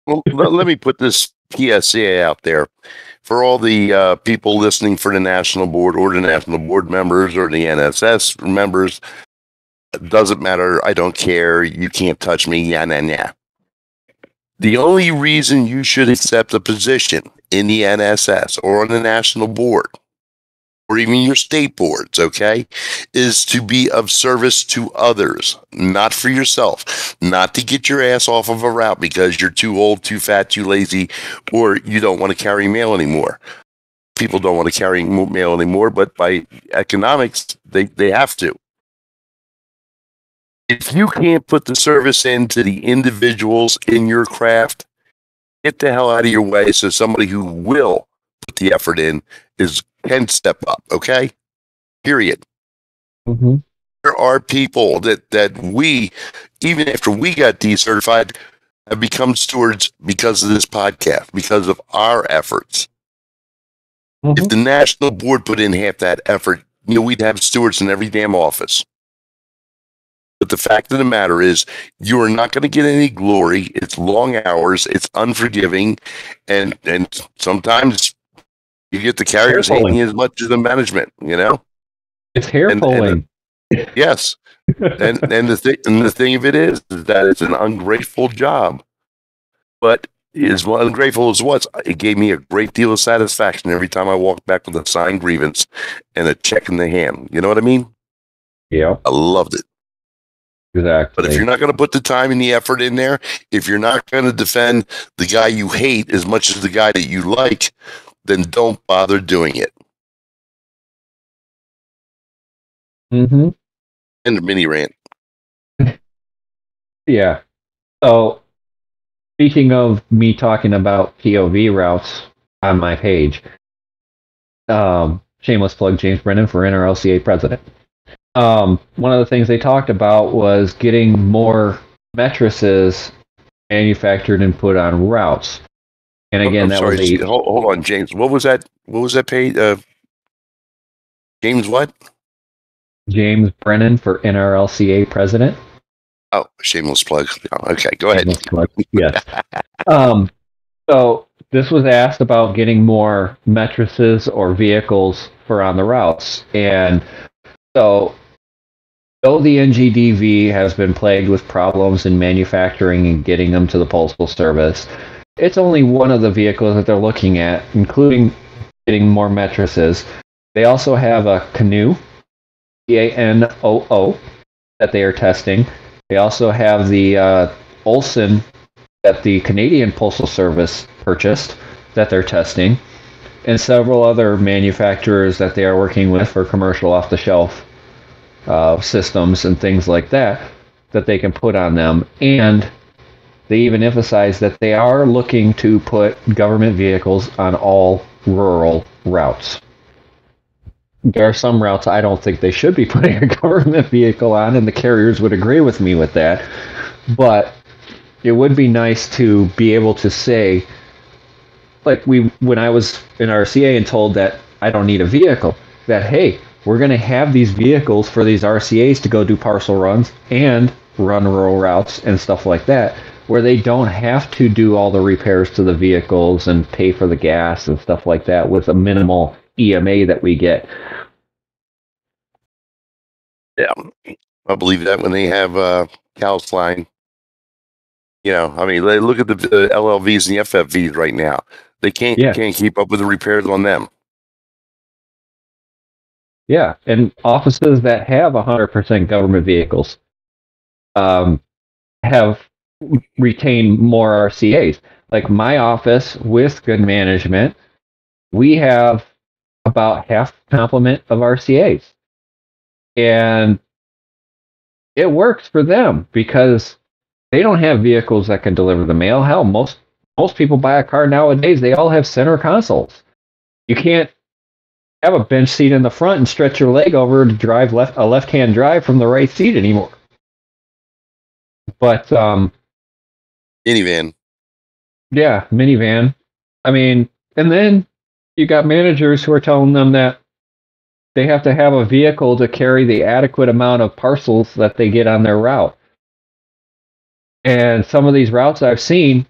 Well, let me put this PSA out there for all the people listening for the national board or the national board members or the NSS members. It doesn't matter. I don't care. You can't touch me. Yeah. The only reason you should accept a position in the NSS or on the national board or even your state boards, okay, is to be of service to others, not for yourself, not to get your ass off of a route because you're too old, too fat, too lazy, or you don't want to carry mail anymore. People don't want to carry mail anymore, but by economics, they have to. If you can't put the service into the individuals in your craft, get the hell out of your way so somebody who will put the effort in can step up, okay? Period. There are people that we, even after we got decertified, have become stewards because of this podcast, because of our efforts. If the national board put in half that effort, we'd have stewards in every damn office. But the fact of the matter is, you are not going to get any glory. It's long hours. It's unforgiving. And sometimes you get the carriers hating as much as the management, It's hair pulling. Yes. And the thing of it is that it's an ungrateful job. But as ungrateful as what, it gave me a great deal of satisfaction every time I walked back with a signed grievance and a check in the hand. You know what I mean? Yeah, I loved it. exactly. But if you're not going to put the time and the effort in there, if you're not going to defend the guy you hate as much as the guy that you like, then don't bother doing it. Mm-hmm. And the mini rant. Yeah. So, speaking of me talking about POV routes on my page, shameless plug, James Brennan for NRLCA president. One of the things they talked about was getting more mattresses manufactured and put on routes. And again, hold on, James. What was that? What was that page? James what? James Brennan for NRLCA president. Oh, shameless plug. Okay, go ahead. Yes. So this was asked about getting more mattresses or vehicles for on the routes. And so, though the NGDV has been plagued with problems in manufacturing and getting them to the Postal Service, it's only one of the vehicles that they're looking at, including getting more mattresses. They also have a Canoe, CANOO, that they are testing. They also have the Olson that the Canadian Postal Service purchased that they're testing, and several other manufacturers that they are working with for commercial off-the-shelf systems and things like that they can put on them. And they even emphasize that they are looking to put government vehicles on all rural routes. There are some routes I don't think they should be putting a government vehicle on, and the carriers would agree with me with that. But it would be nice to be able to say, like when I was in RCA and told that I don't need a vehicle, that, hey, we're going to have these vehicles for these RCAs to go do parcel runs and run rural routes and stuff like that, where they don't have to do all the repairs to the vehicles and pay for the gas and stuff like that with a minimal EMA that we get. Yeah, I believe that when they have Cal's line. You know, I mean, look at the LLVs and the FFVs right now. They can't keep up with the repairs on them. Yeah, and offices that have 100% government vehicles have retained more RCAs. Like my office with good management, we have about half complement of RCAs. And it works for them because they don't have vehicles that can deliver the mail. Hell, most people buy a car nowadays, they all have center consoles. You can't have a bench seat in the front and stretch your leg over to drive a left-hand drive from the right seat anymore. But minivan. Yeah, minivan. I mean, and then you got managers who are telling them that they have to have a vehicle to carry the adequate amount of parcels that they get on their route. And some of these routes I've seen,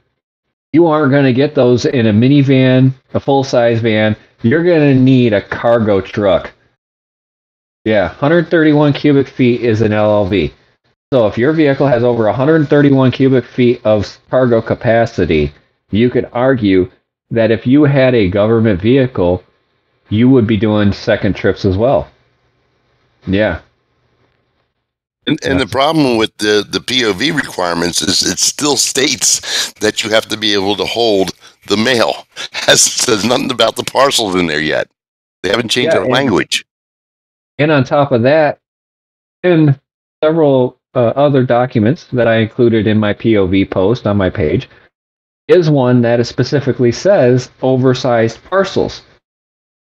you aren't going to get those in a minivan, a full-size van. You're going to need a cargo truck. Yeah, 131 cubic feet is an LLV. So if your vehicle has over 131 cubic feet of cargo capacity, you could argue that if you had a government vehicle, you would be doing second trips as well. Yeah. And the problem with the POV requirements is it still states that you have to be able to hold the mail. It says nothing about the parcels in there yet. They haven't changed their language. And on top of that, in several other documents that I included in my POV post on my page, is one that specifically says oversized parcels.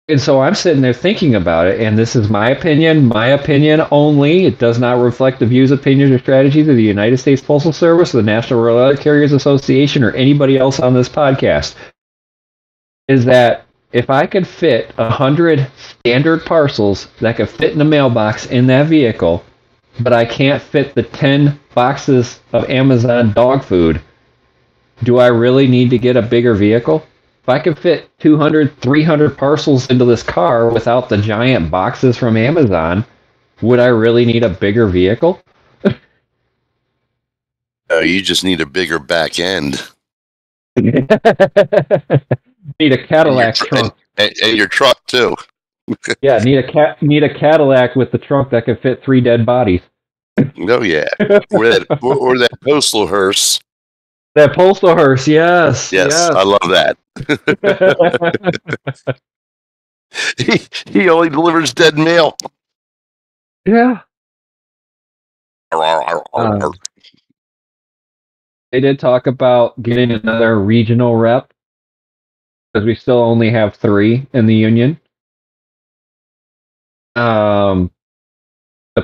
And so I'm sitting there thinking about it, and this is my opinion only. It does not reflect the views, opinions, or strategies of the United States Postal Service, the National Rural Letter Carriers Association, or anybody else on this podcast. Is that if I could fit 100 standard parcels that could fit in a mailbox in that vehicle, but I can't fit the 10 boxes of Amazon dog food, do I really need to get a bigger vehicle? If I could fit 200, 300 parcels into this car without the giant boxes from Amazon, would I really need a bigger vehicle? You just need a bigger back end. Need a Cadillac trunk. And your truck too. Yeah, need a Cadillac with the trunk that can fit 3 dead bodies. Oh yeah, or that postal hearse. That postal hearse, yes. Yes, I love that. he only delivers dead mail. Yeah. They did talk about getting another regional rep because we still only have 3 in the union. The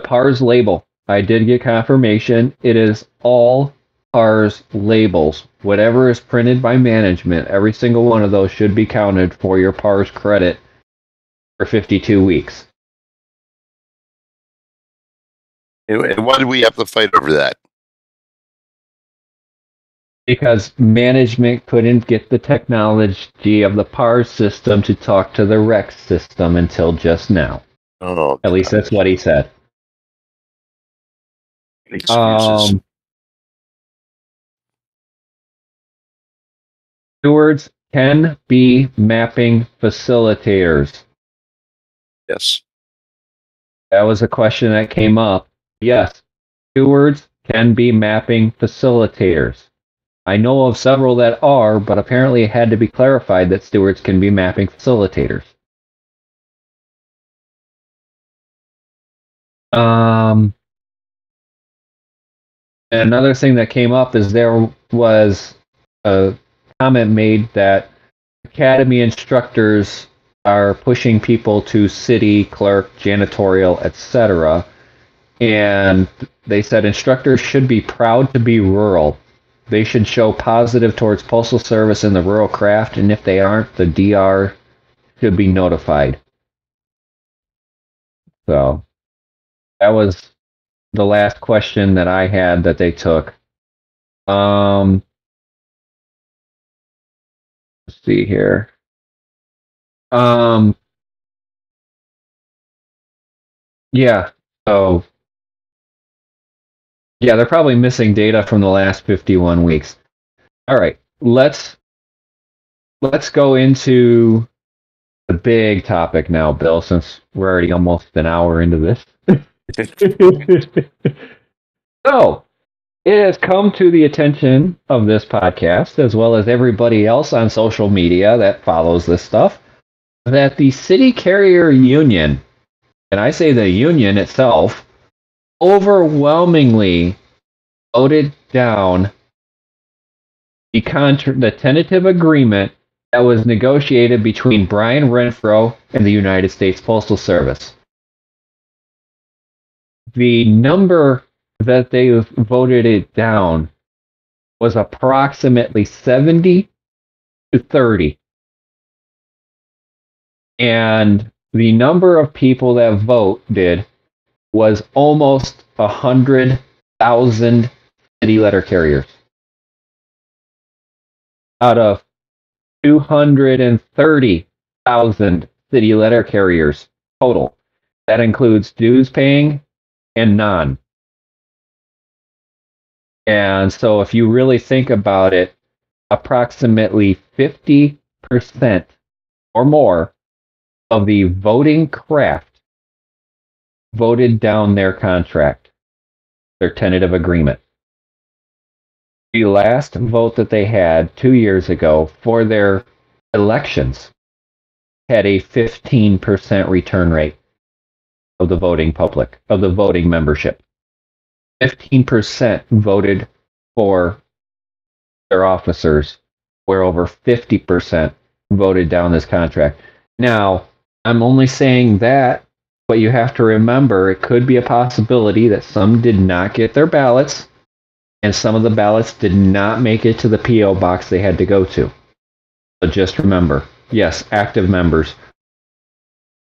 PARS label. I did get confirmation. It is all PARS labels. Whatever is printed by management, every single one of those should be counted for your PARS credit for 52 weeks. And why did we have to fight over that? Because management couldn't get the technology of the PARS system to talk to the REX system until just now. Oh, at least that's what he said. Excuses. Stewards can be mapping facilitators. Yes. That was a question that came up. Yes, stewards can be mapping facilitators. I know of several that are, but apparently it had to be clarified that stewards can be mapping facilitators. Another thing that came up is there was a comment made that academy instructors are pushing people to city, clerk, janitorial, etc. And they said instructors should be proud to be rural. They should show positive towards postal service in the rural craft, and if they aren't, the DR should be notified. So that was the last question that I had that they took. Let's see here. Yeah, so yeah, they're probably missing data from the last 51 weeks. All right, let's go into the big topic now, Bill, since we're already almost an hour into this. So, it has come to the attention of this podcast, as well as everybody else on social media that follows this stuff, that the City Carrier Union, and I say the union itself, overwhelmingly voted down the tentative agreement that was negotiated between Brian Renfro and the United States Postal Service. The number that they voted it down was approximately 70 to 30. And the number of people that voted was almost 100,000 city letter carriers. Out of 230,000 city letter carriers total. That includes dues paying and non. And so if you really think about it, approximately 50% or more of the voting craft voted down their contract, their tentative agreement. The last vote that they had 2 years ago for their elections had a 15% return rate of the voting public, of the voting membership. 15% voted for their officers, where over 50% voted down this contract. Now, I'm only saying that, but you have to remember it could be a possibility that some did not get their ballots, and some of the ballots did not make it to the P.O. box they had to go to. So just remember, yes, active members.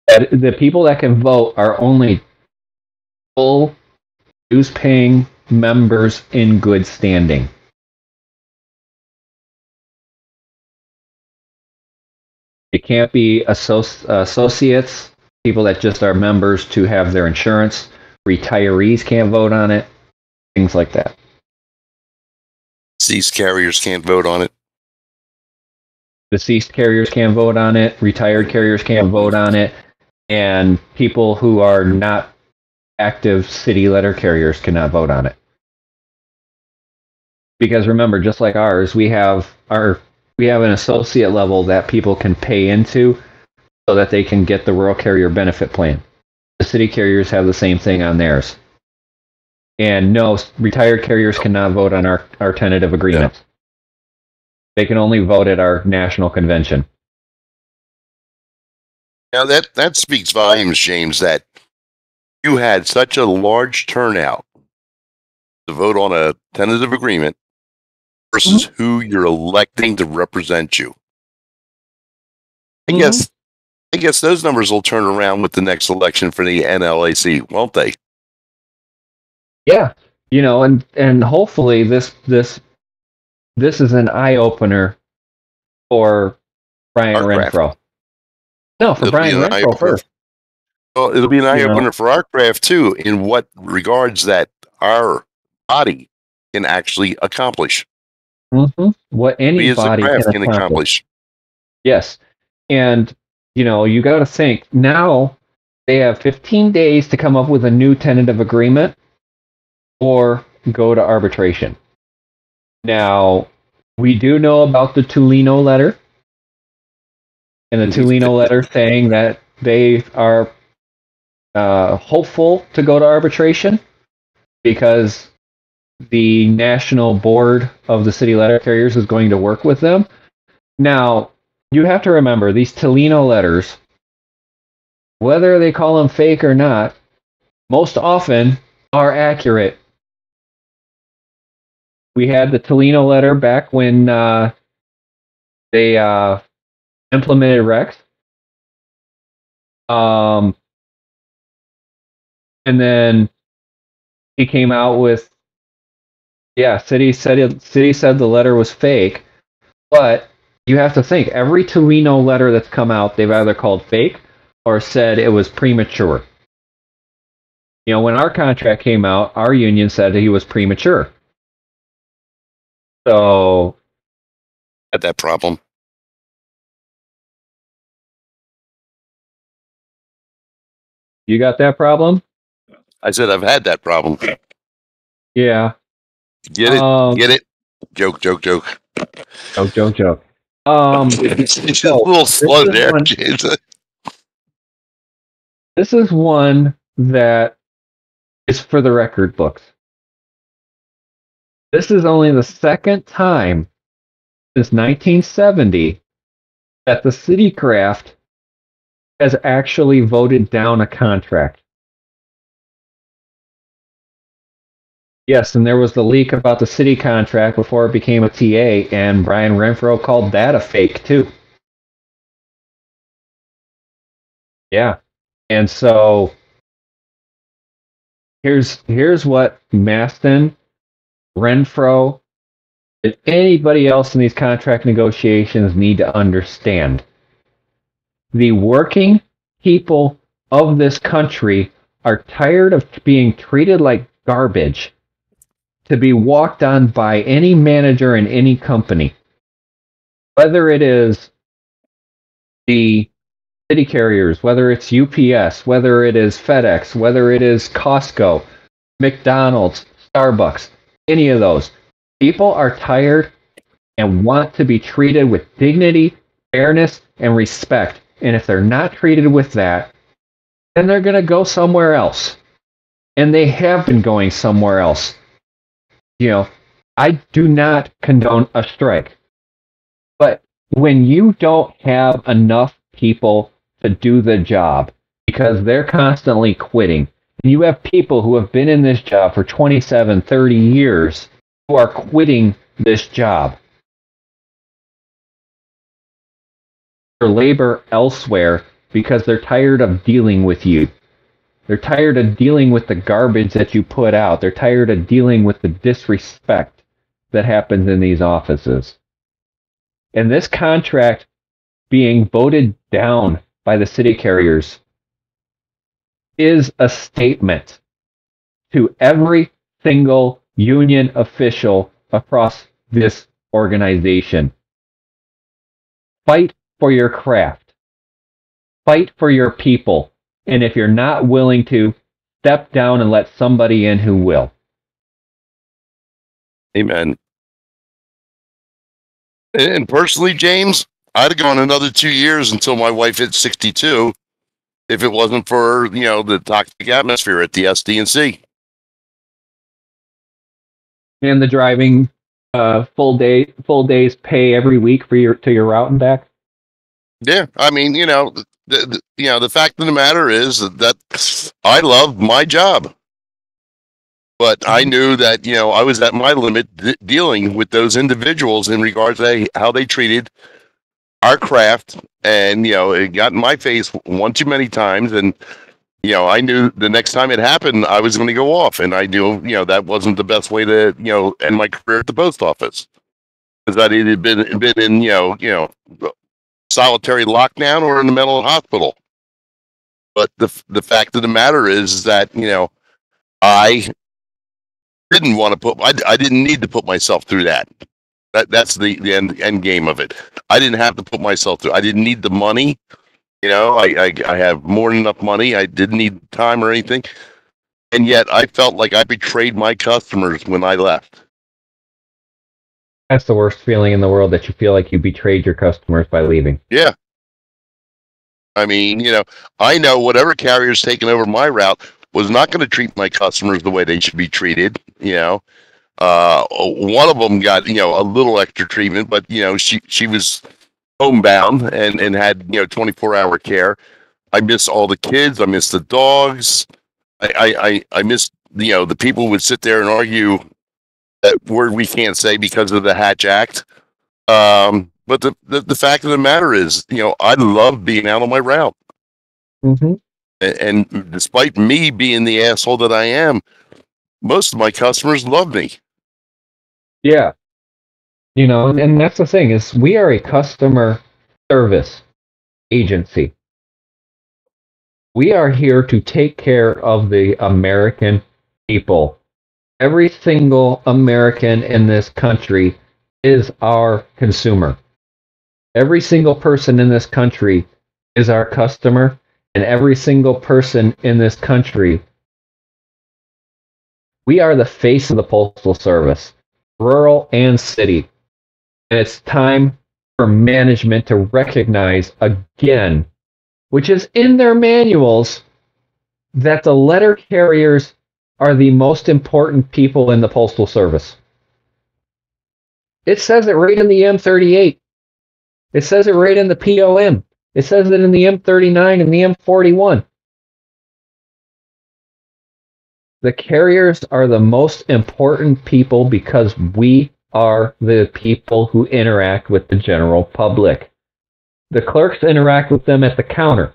The people that can vote are only full dues-paying members in good standing. It can't be associates, people that just are members to have their insurance, Retirees can't vote on it. Things like that. Ceased carriers can't vote on it. Deceased carriers can't vote on it. Retired carriers can't vote on it. And people who are not active city letter carriers cannot vote on it. Because remember, just like ours, we have an associate level that people can pay into so that they can get the rural carrier benefit plan. The city carriers have the same thing on theirs. And no, retired carriers cannot vote on our tentative agreements. Yeah. They can only vote at our national convention. Now that speaks volumes, James, that you had such a large turnout to vote on a tentative agreement versus who you're electing to represent you. I guess those numbers will turn around with the next election for the NLAC, won't they? Yeah, and hopefully this is an eye opener for Brian Renfro. No, for Brian Renfro first. Well, it'll be an eye opener for our craft too, in what regards that our body can actually accomplish. Mm-hmm. What any body can accomplish. Yes, and you got to think now. They have 15 days to come up with a new tentative agreement or go to arbitration. Now, we do know about the Tulino letter, and the Tulino letter saying that they are hopeful to go to arbitration because the national board of the city letter carriers is going to work with them. Now, you have to remember, these Tulino letters, whether they call them fake or not, most often are accurate. We had the Tulino letter back when they implemented Rex. And then he came out with, city said the letter was fake, but you have to think, every Tulino letter that's come out, they've either called fake or said it was premature. When our contract came out, our union said he was premature. So, had that problem. You got that problem? I said I've had that problem. Yeah. Get it? Get it? Joke. Joke. It's a little slow there, James. This is one that is for the record books. This is only the second time since 1970 that the city craft has actually voted down a contract. Yes, and there was the leak about the city contract before it became a TA, and Brian Renfro called that a fake too. Yeah, and so here's what Maston, Renfro, and anybody else in these contract negotiations need to understand. The working people of this country are tired of being treated like garbage, to be walked on by any manager in any company. Whether it is the city carriers, whether it's UPS, whether it is FedEx, whether it is Costco, McDonald's, Starbucks, any of those. People are tired and want to be treated with dignity, fairness, and respect. And if they're not treated with that, then they're going to go somewhere else. And they have been going somewhere else. I do not condone a strike. But when you don't have enough people to do the job because they're constantly quitting, and you have people who have been in this job for 27, 30 years who are quitting this job for labor elsewhere because they're tired of dealing with you. They're tired of dealing with the garbage that you put out. They're tired of dealing with the disrespect that happens in these offices. And this contract being voted down by the city carriers is a statement to every single union official across this organization. Fight for your craft. Fight for your people. And if you're not willing to, step down and let somebody in who will. Amen. And personally, James, I'd have gone another 2 years until my wife hit 62 if it wasn't for, the toxic atmosphere at the SDNC. And the driving full days pay every week for your route and back. Yeah, I mean, the fact of the matter is that I love my job, but I knew that I was at my limit dealing with those individuals in regards to how they treated our craft, and it got in my face one too many times, and I knew the next time it happened, I was going to go off, and I knew that wasn't the best way to end my career at the post office, because I'd either been in solitary lockdown or in the mental hospital. But the fact of the matter is that I didn't want to I didn't need to put myself through that. That's the end game of it. I didn't have to put myself through. I didn't need the money. I have more than enough money. I didn't need time or anything. And yet I felt like I betrayed my customers when I left. That's the worst feeling in the world, that you feel like you betrayed your customers by leaving. Yeah. I mean, I know whatever carrier's taking over my route was not going to treat my customers the way they should be treated. One of them got, a little extra treatment, but, she was homebound and had, 24-hour care. I miss all the kids. I miss the dogs. I miss, the people who would sit there and argue that word we can't say because of the Hatch Act. But the fact of the matter is, I love being out on my route. Mm-hmm. And despite me being the asshole that I am, most of my customers love me. Yeah. And that's the thing, is we are a customer service agency. We are here to take care of the American people. Every single American in this country is our consumer. Every single person in this country is our customer, and every single person in this country, we are the face of the Postal Service, rural and city. And it's time for management to recognize again, which is in their manuals, that the letter carriers are the most important people in the Postal Service. It says it right in the M38. It says it right in the POM. It says it in the M39 and the M41. The carriers are the most important people because we are the people who interact with the general public. The clerks interact with them at the counter.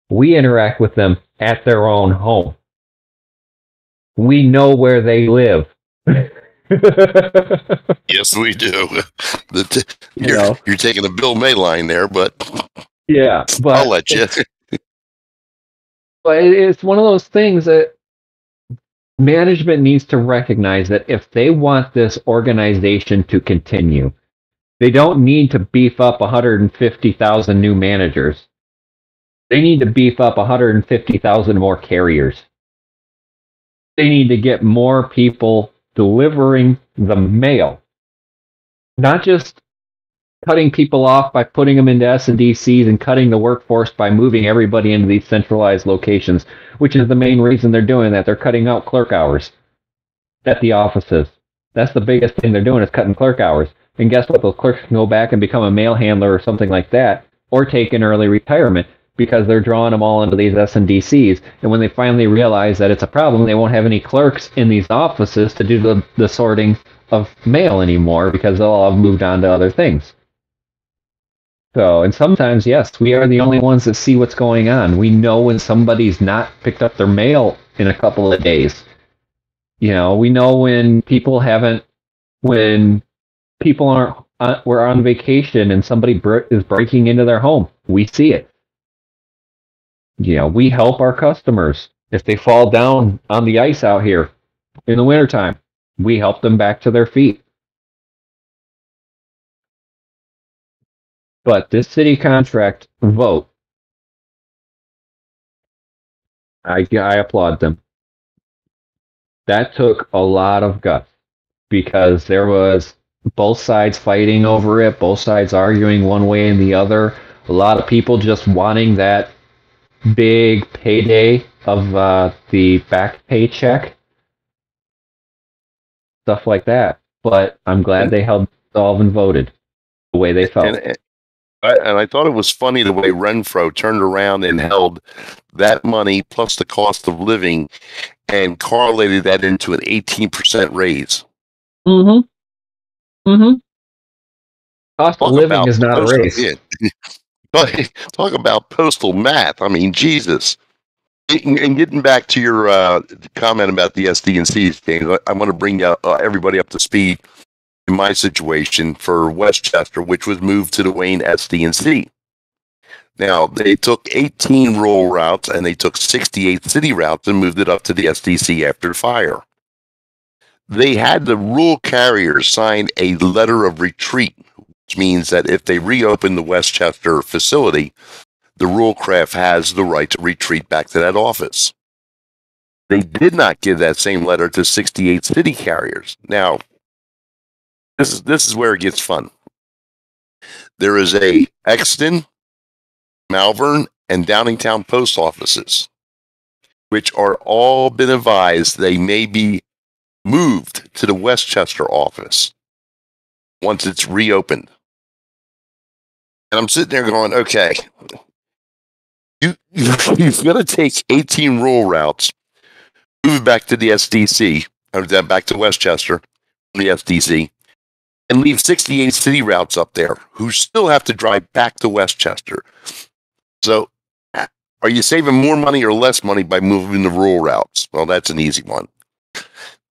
We interact with them at their own home. We know where they live. Yes, we do. You're taking a Bill May line there, but yeah, but I'll let you. But it's one of those things that management needs to recognize, that if they want this organization to continue, they don't need to beef up 150,000 new managers. They need to beef up 150,000 more carriers. They need to get more people delivering the mail, not just cutting people off by putting them into S&DCs and cutting the workforce by moving everybody into these centralized locations, which is the main reason they're doing that. They're cutting out clerk hours at the offices. That's the biggest thing they're doing, is cutting clerk hours. And guess what? Those clerks can go back and become a mail handler or something like that, or take an early retirement, because they're drawing them all into these S&DCs. And when they finally realize that it's a problem, they won't have any clerks in these offices to do the sorting of mail anymore, because they'll all have moved on to other things. So, and sometimes, yes, we are the only ones that see what's going on. We know when somebody's not picked up their mail in a couple of days. We know when people aren't, we're on vacation and somebody is breaking into their home. We see it. We help our customers. If they fall down on the ice out here in the wintertime, we help them back to their feet. But this city contract vote, I applaud them. That took a lot of guts because there was both sides fighting over it, both sides arguing one way and the other. A lot of people just wanting that big payday of the back paycheck, stuff like that. But I'm glad they held resolve and voted the way they felt. And I thought it was funny the way Renfro turned around and held that money plus the cost of living and correlated that into an 18% raise. Mm-hmm. Mm-hmm. Cost of living is not a raise. Yeah. Talk about postal math. I mean, Jesus. And getting back to your comment about the SD&C, James, I want to bring everybody up to speed in my situation for Westchester, which was moved to the Wayne SD&C. Now, they took 18 rural routes and they took 68 city routes and moved it up to the SDC after fire. They had the rural carriers sign a letter of retreat, which means that if they reopen the Westchester facility, the rural craft has the right to retreat back to that office. They did not give that same letter to 68 city carriers. Now, this is where it gets fun. There is a Exton, Malvern, and Downingtown post offices, which are all been advised they may be moved to the Westchester office once it's reopened. And I'm sitting there going, okay, you've got to take 18 rural routes, move it back to the SDC, or back to Westchester, the SDC, and leave 68 city routes up there who still have to drive back to Westchester. So are you saving more money or less money by moving the rural routes? Well, that's an easy one.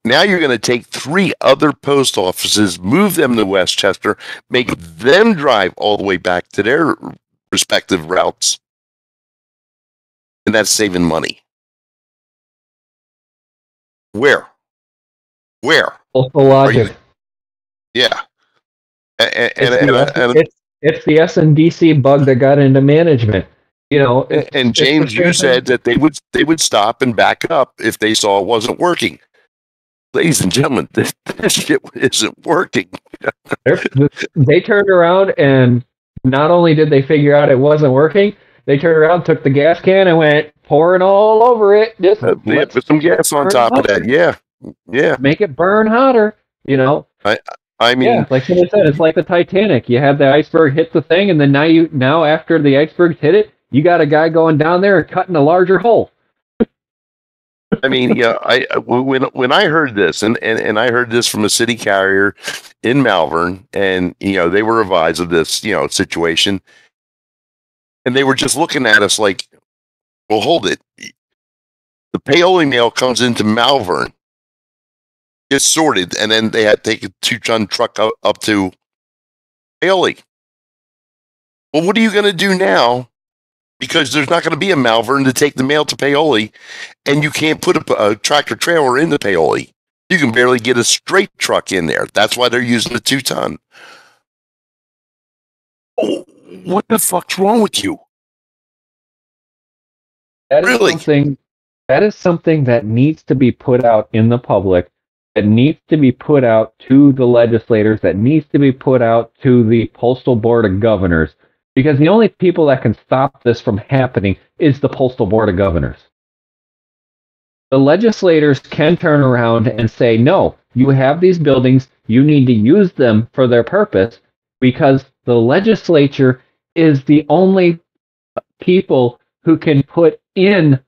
Now you're going to take 3 other post offices, move them to Westchester, make them drive all the way back to their respective routes. And that's saving money. Where? Postal logic. Yeah. It's the S&DC bug that got into management. You know, and James, you said that they would stop and back up if they saw it wasn't working. Ladies and gentlemen, this shit isn't working. They turned around and not only did they figure out it wasn't working, they turned around, took the gas can, and went pouring all over it. Just put some gas on top of that. Yeah. Make it burn hotter. You know. I mean, yeah, like somebody said, it's like the Titanic. You have the iceberg hit the thing, and then now after the iceberg hit it, you got a guy going down there and cutting a larger hole. I mean, yeah. When I heard this, and I heard this from a city carrier in Malvern, and they were advised of this situation, and they were just looking at us like, well, hold it. The Paoli mail comes into Malvern, gets sorted, and then they had to take a 2-ton truck up to Paoli. Well, what are you going to do now? Because there's not going to be a Malvern to take the mail to Paoli, and you can't put a tractor trailer into Paoli. You can barely get a straight truck in there. That's why they're using the 2-ton. Oh, what the fuck's wrong with you? That is something that needs to be put out in the public, that needs to be put out to the legislators, that needs to be put out to the Postal Board of Governors, because the only people that can stop this from happening is the Postal Board of Governors. The legislators can turn around and say, no, you have these buildings, you need to use them for their purpose, because the legislature is the only people who can put in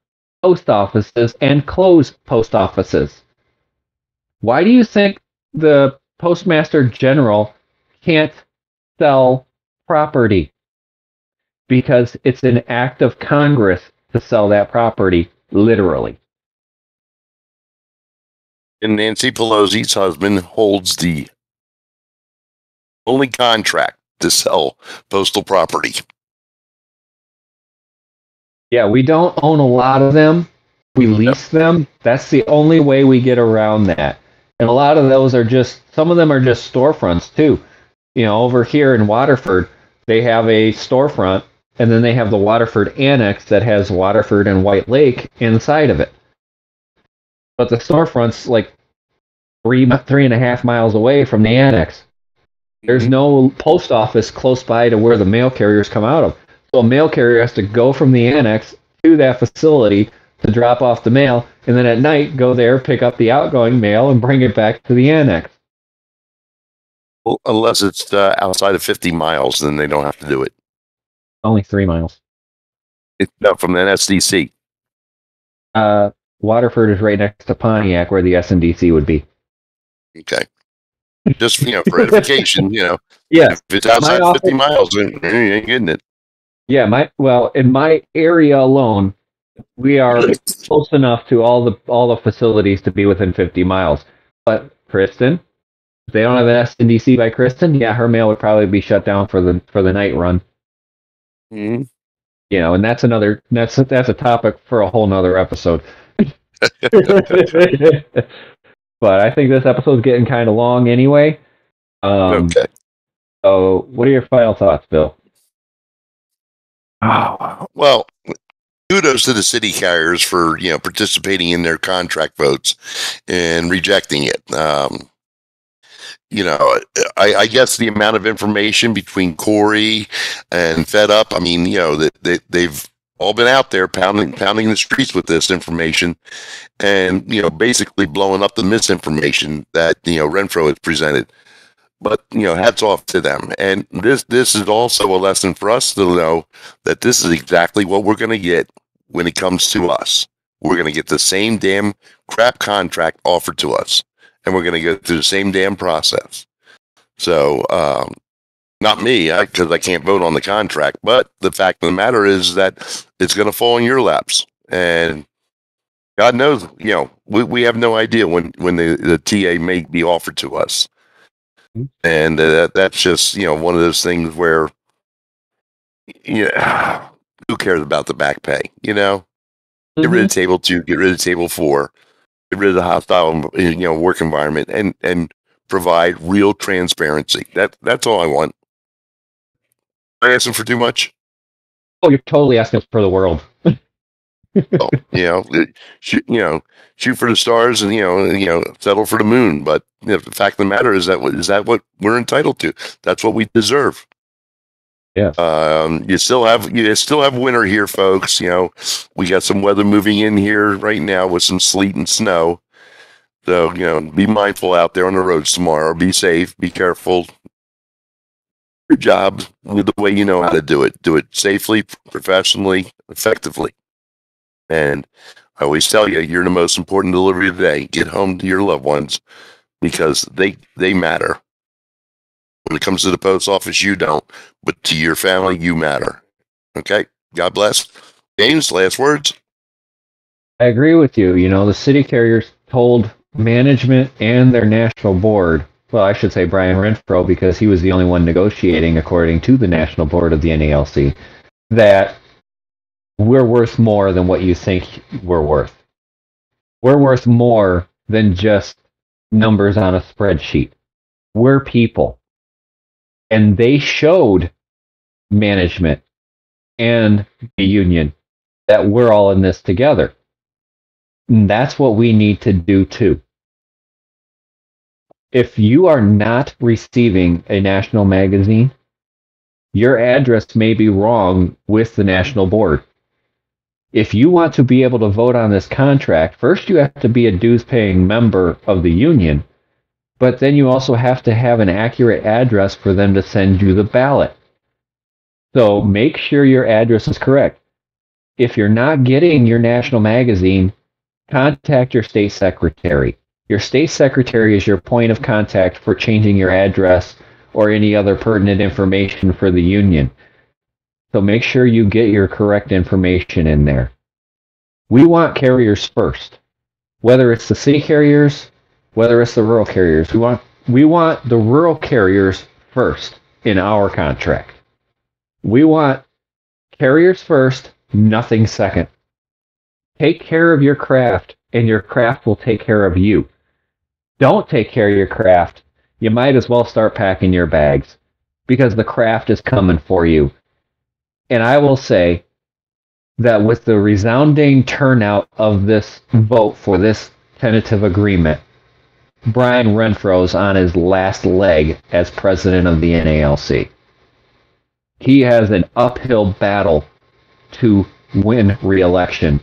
post offices and close post offices. Why do you think the Postmaster General can't sell property? Because it's an act of Congress to sell that property, literally. And Nancy Pelosi's husband holds the only contract to sell postal property. Yeah, we don't own a lot of them, We lease them. That's the only way we get around that. And a lot of those are just, some of them are just storefronts too. Over here in Waterford, they have a storefront, and then they have the Waterford Annex that has Waterford and White Lake inside of it. But the storefront's like 3.5 miles away from the annex. There's no post office close by to where the mail carriers come out of. So a mail carrier has to go from the annex to that facility to drop off the mail, and then at night go there, pick up the outgoing mail, and bring it back to the annex. Well, unless it's outside of 50 miles, then they don't have to do it. Only 3 miles. It's from the SDC. Waterford is right next to Pontiac, where the SNDC would be. Okay. Just, for edification, Yeah. If it's outside 50 miles, then you ain't getting it. Yeah, in my area alone, we are close enough to all the facilities to be within 50 miles. But Kristen, if they don't have an SNDC by Kristen, yeah, her mail would probably be shut down for the night run. Mm-hmm. And that's a topic for a whole nother episode. But I think this episode's getting kind of long anyway. Okay. So, what are your final thoughts, Bill? Oh, well, kudos to the city carriers for participating in their contract votes and rejecting it. I guess the amount of information between Corey and Fed Up, I mean, they've all been out there pounding the streets with this information, and basically blowing up the misinformation that Renfro has presented. But hats off to them. And this is also a lesson for us to know that this is exactly what we're going to get when it comes to us. We're going to get the same damn crap contract offered to us, and we're going to go through the same damn process. So, not me, because I can't vote on the contract, but the fact of the matter is that it's going to fall in your laps. And God knows, we have no idea when the TA may be offered to us. And that's just, one of those things where, who cares about the back pay, Get rid of table 2, get rid of table 4, get rid of the hostile, work environment, and provide real transparency. That's all I want. Am I asking for too much? Oh, you're totally asking for the world. Shoot for the stars and settle for the moon. But the fact of the matter is that what we're entitled to. That's what we deserve. Yeah. You still have winter here, folks. We got some weather moving in here right now with some sleet and snow. So be mindful out there on the roads tomorrow. Be safe. Be careful. Your job with the way you know how to do it. Do it safely, professionally, effectively. And I always tell you, you're the most important delivery of the day. Get home to your loved ones because they matter. When it comes to the post office, you don't. But to your family, you matter. Okay? God bless. James, last words? I agree with you. The city carriers told management and their national board, well, I should say Brian Renfro, because he was the only one negotiating according to the national board of the NALC, that we're worth more than what you think we're worth. We're worth more than just numbers on a spreadsheet. We're people. And they showed management and the union that we're all in this together. And that's what we need to do too. If you are not receiving a national magazine, your address may be wrong with the national board. If you want to be able to vote on this contract, first you have to be a dues-paying member of the union, but then you also have to have an accurate address for them to send you the ballot. So make sure your address is correct. If you're not getting your national magazine, contact your state secretary. Your state secretary is your point of contact for changing your address or any other pertinent information for the union. So make sure you get your correct information in there. We want carriers first. Whether it's the city carriers, whether it's the rural carriers, we want the rural carriers first in our contract. We want carriers first, nothing second. Take care of your craft, and your craft will take care of you. Don't take care of your craft, you might as well start packing your bags, because the craft is coming for you. And I will say that with the resounding turnout of this vote for this tentative agreement, Brian Renfro's on his last leg as president of the NALC. He has an uphill battle to win re-election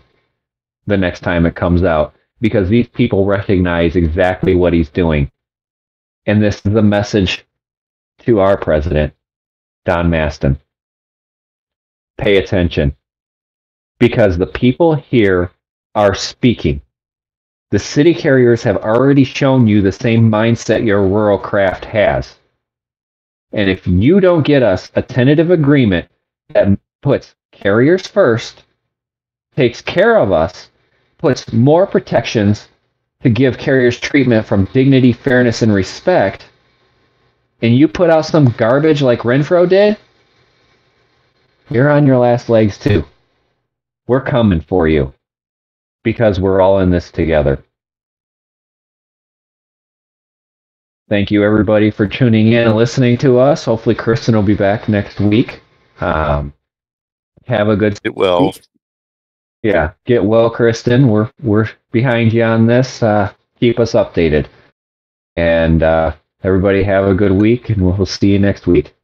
the next time it comes out, because these people recognize exactly what he's doing. And this is the message to our president, Don Maston. Pay attention, because the people here are speaking. The city carriers have already shown you the same mindset your rural craft has. And if you don't get us a tentative agreement that puts carriers first, takes care of us, puts more protections to give carriers treatment from dignity, fairness, and respect, and you put out some garbage like Renfro did, you're on your last legs too. We're coming for you, because we're all in this together. Thank you, everybody, for tuning in and listening to us. Hopefully, Kristen will be back next week. Have a good It will. Yeah, get well, Kristen. We're behind you on this. Keep us updated, and everybody have a good week, and we'll see you next week.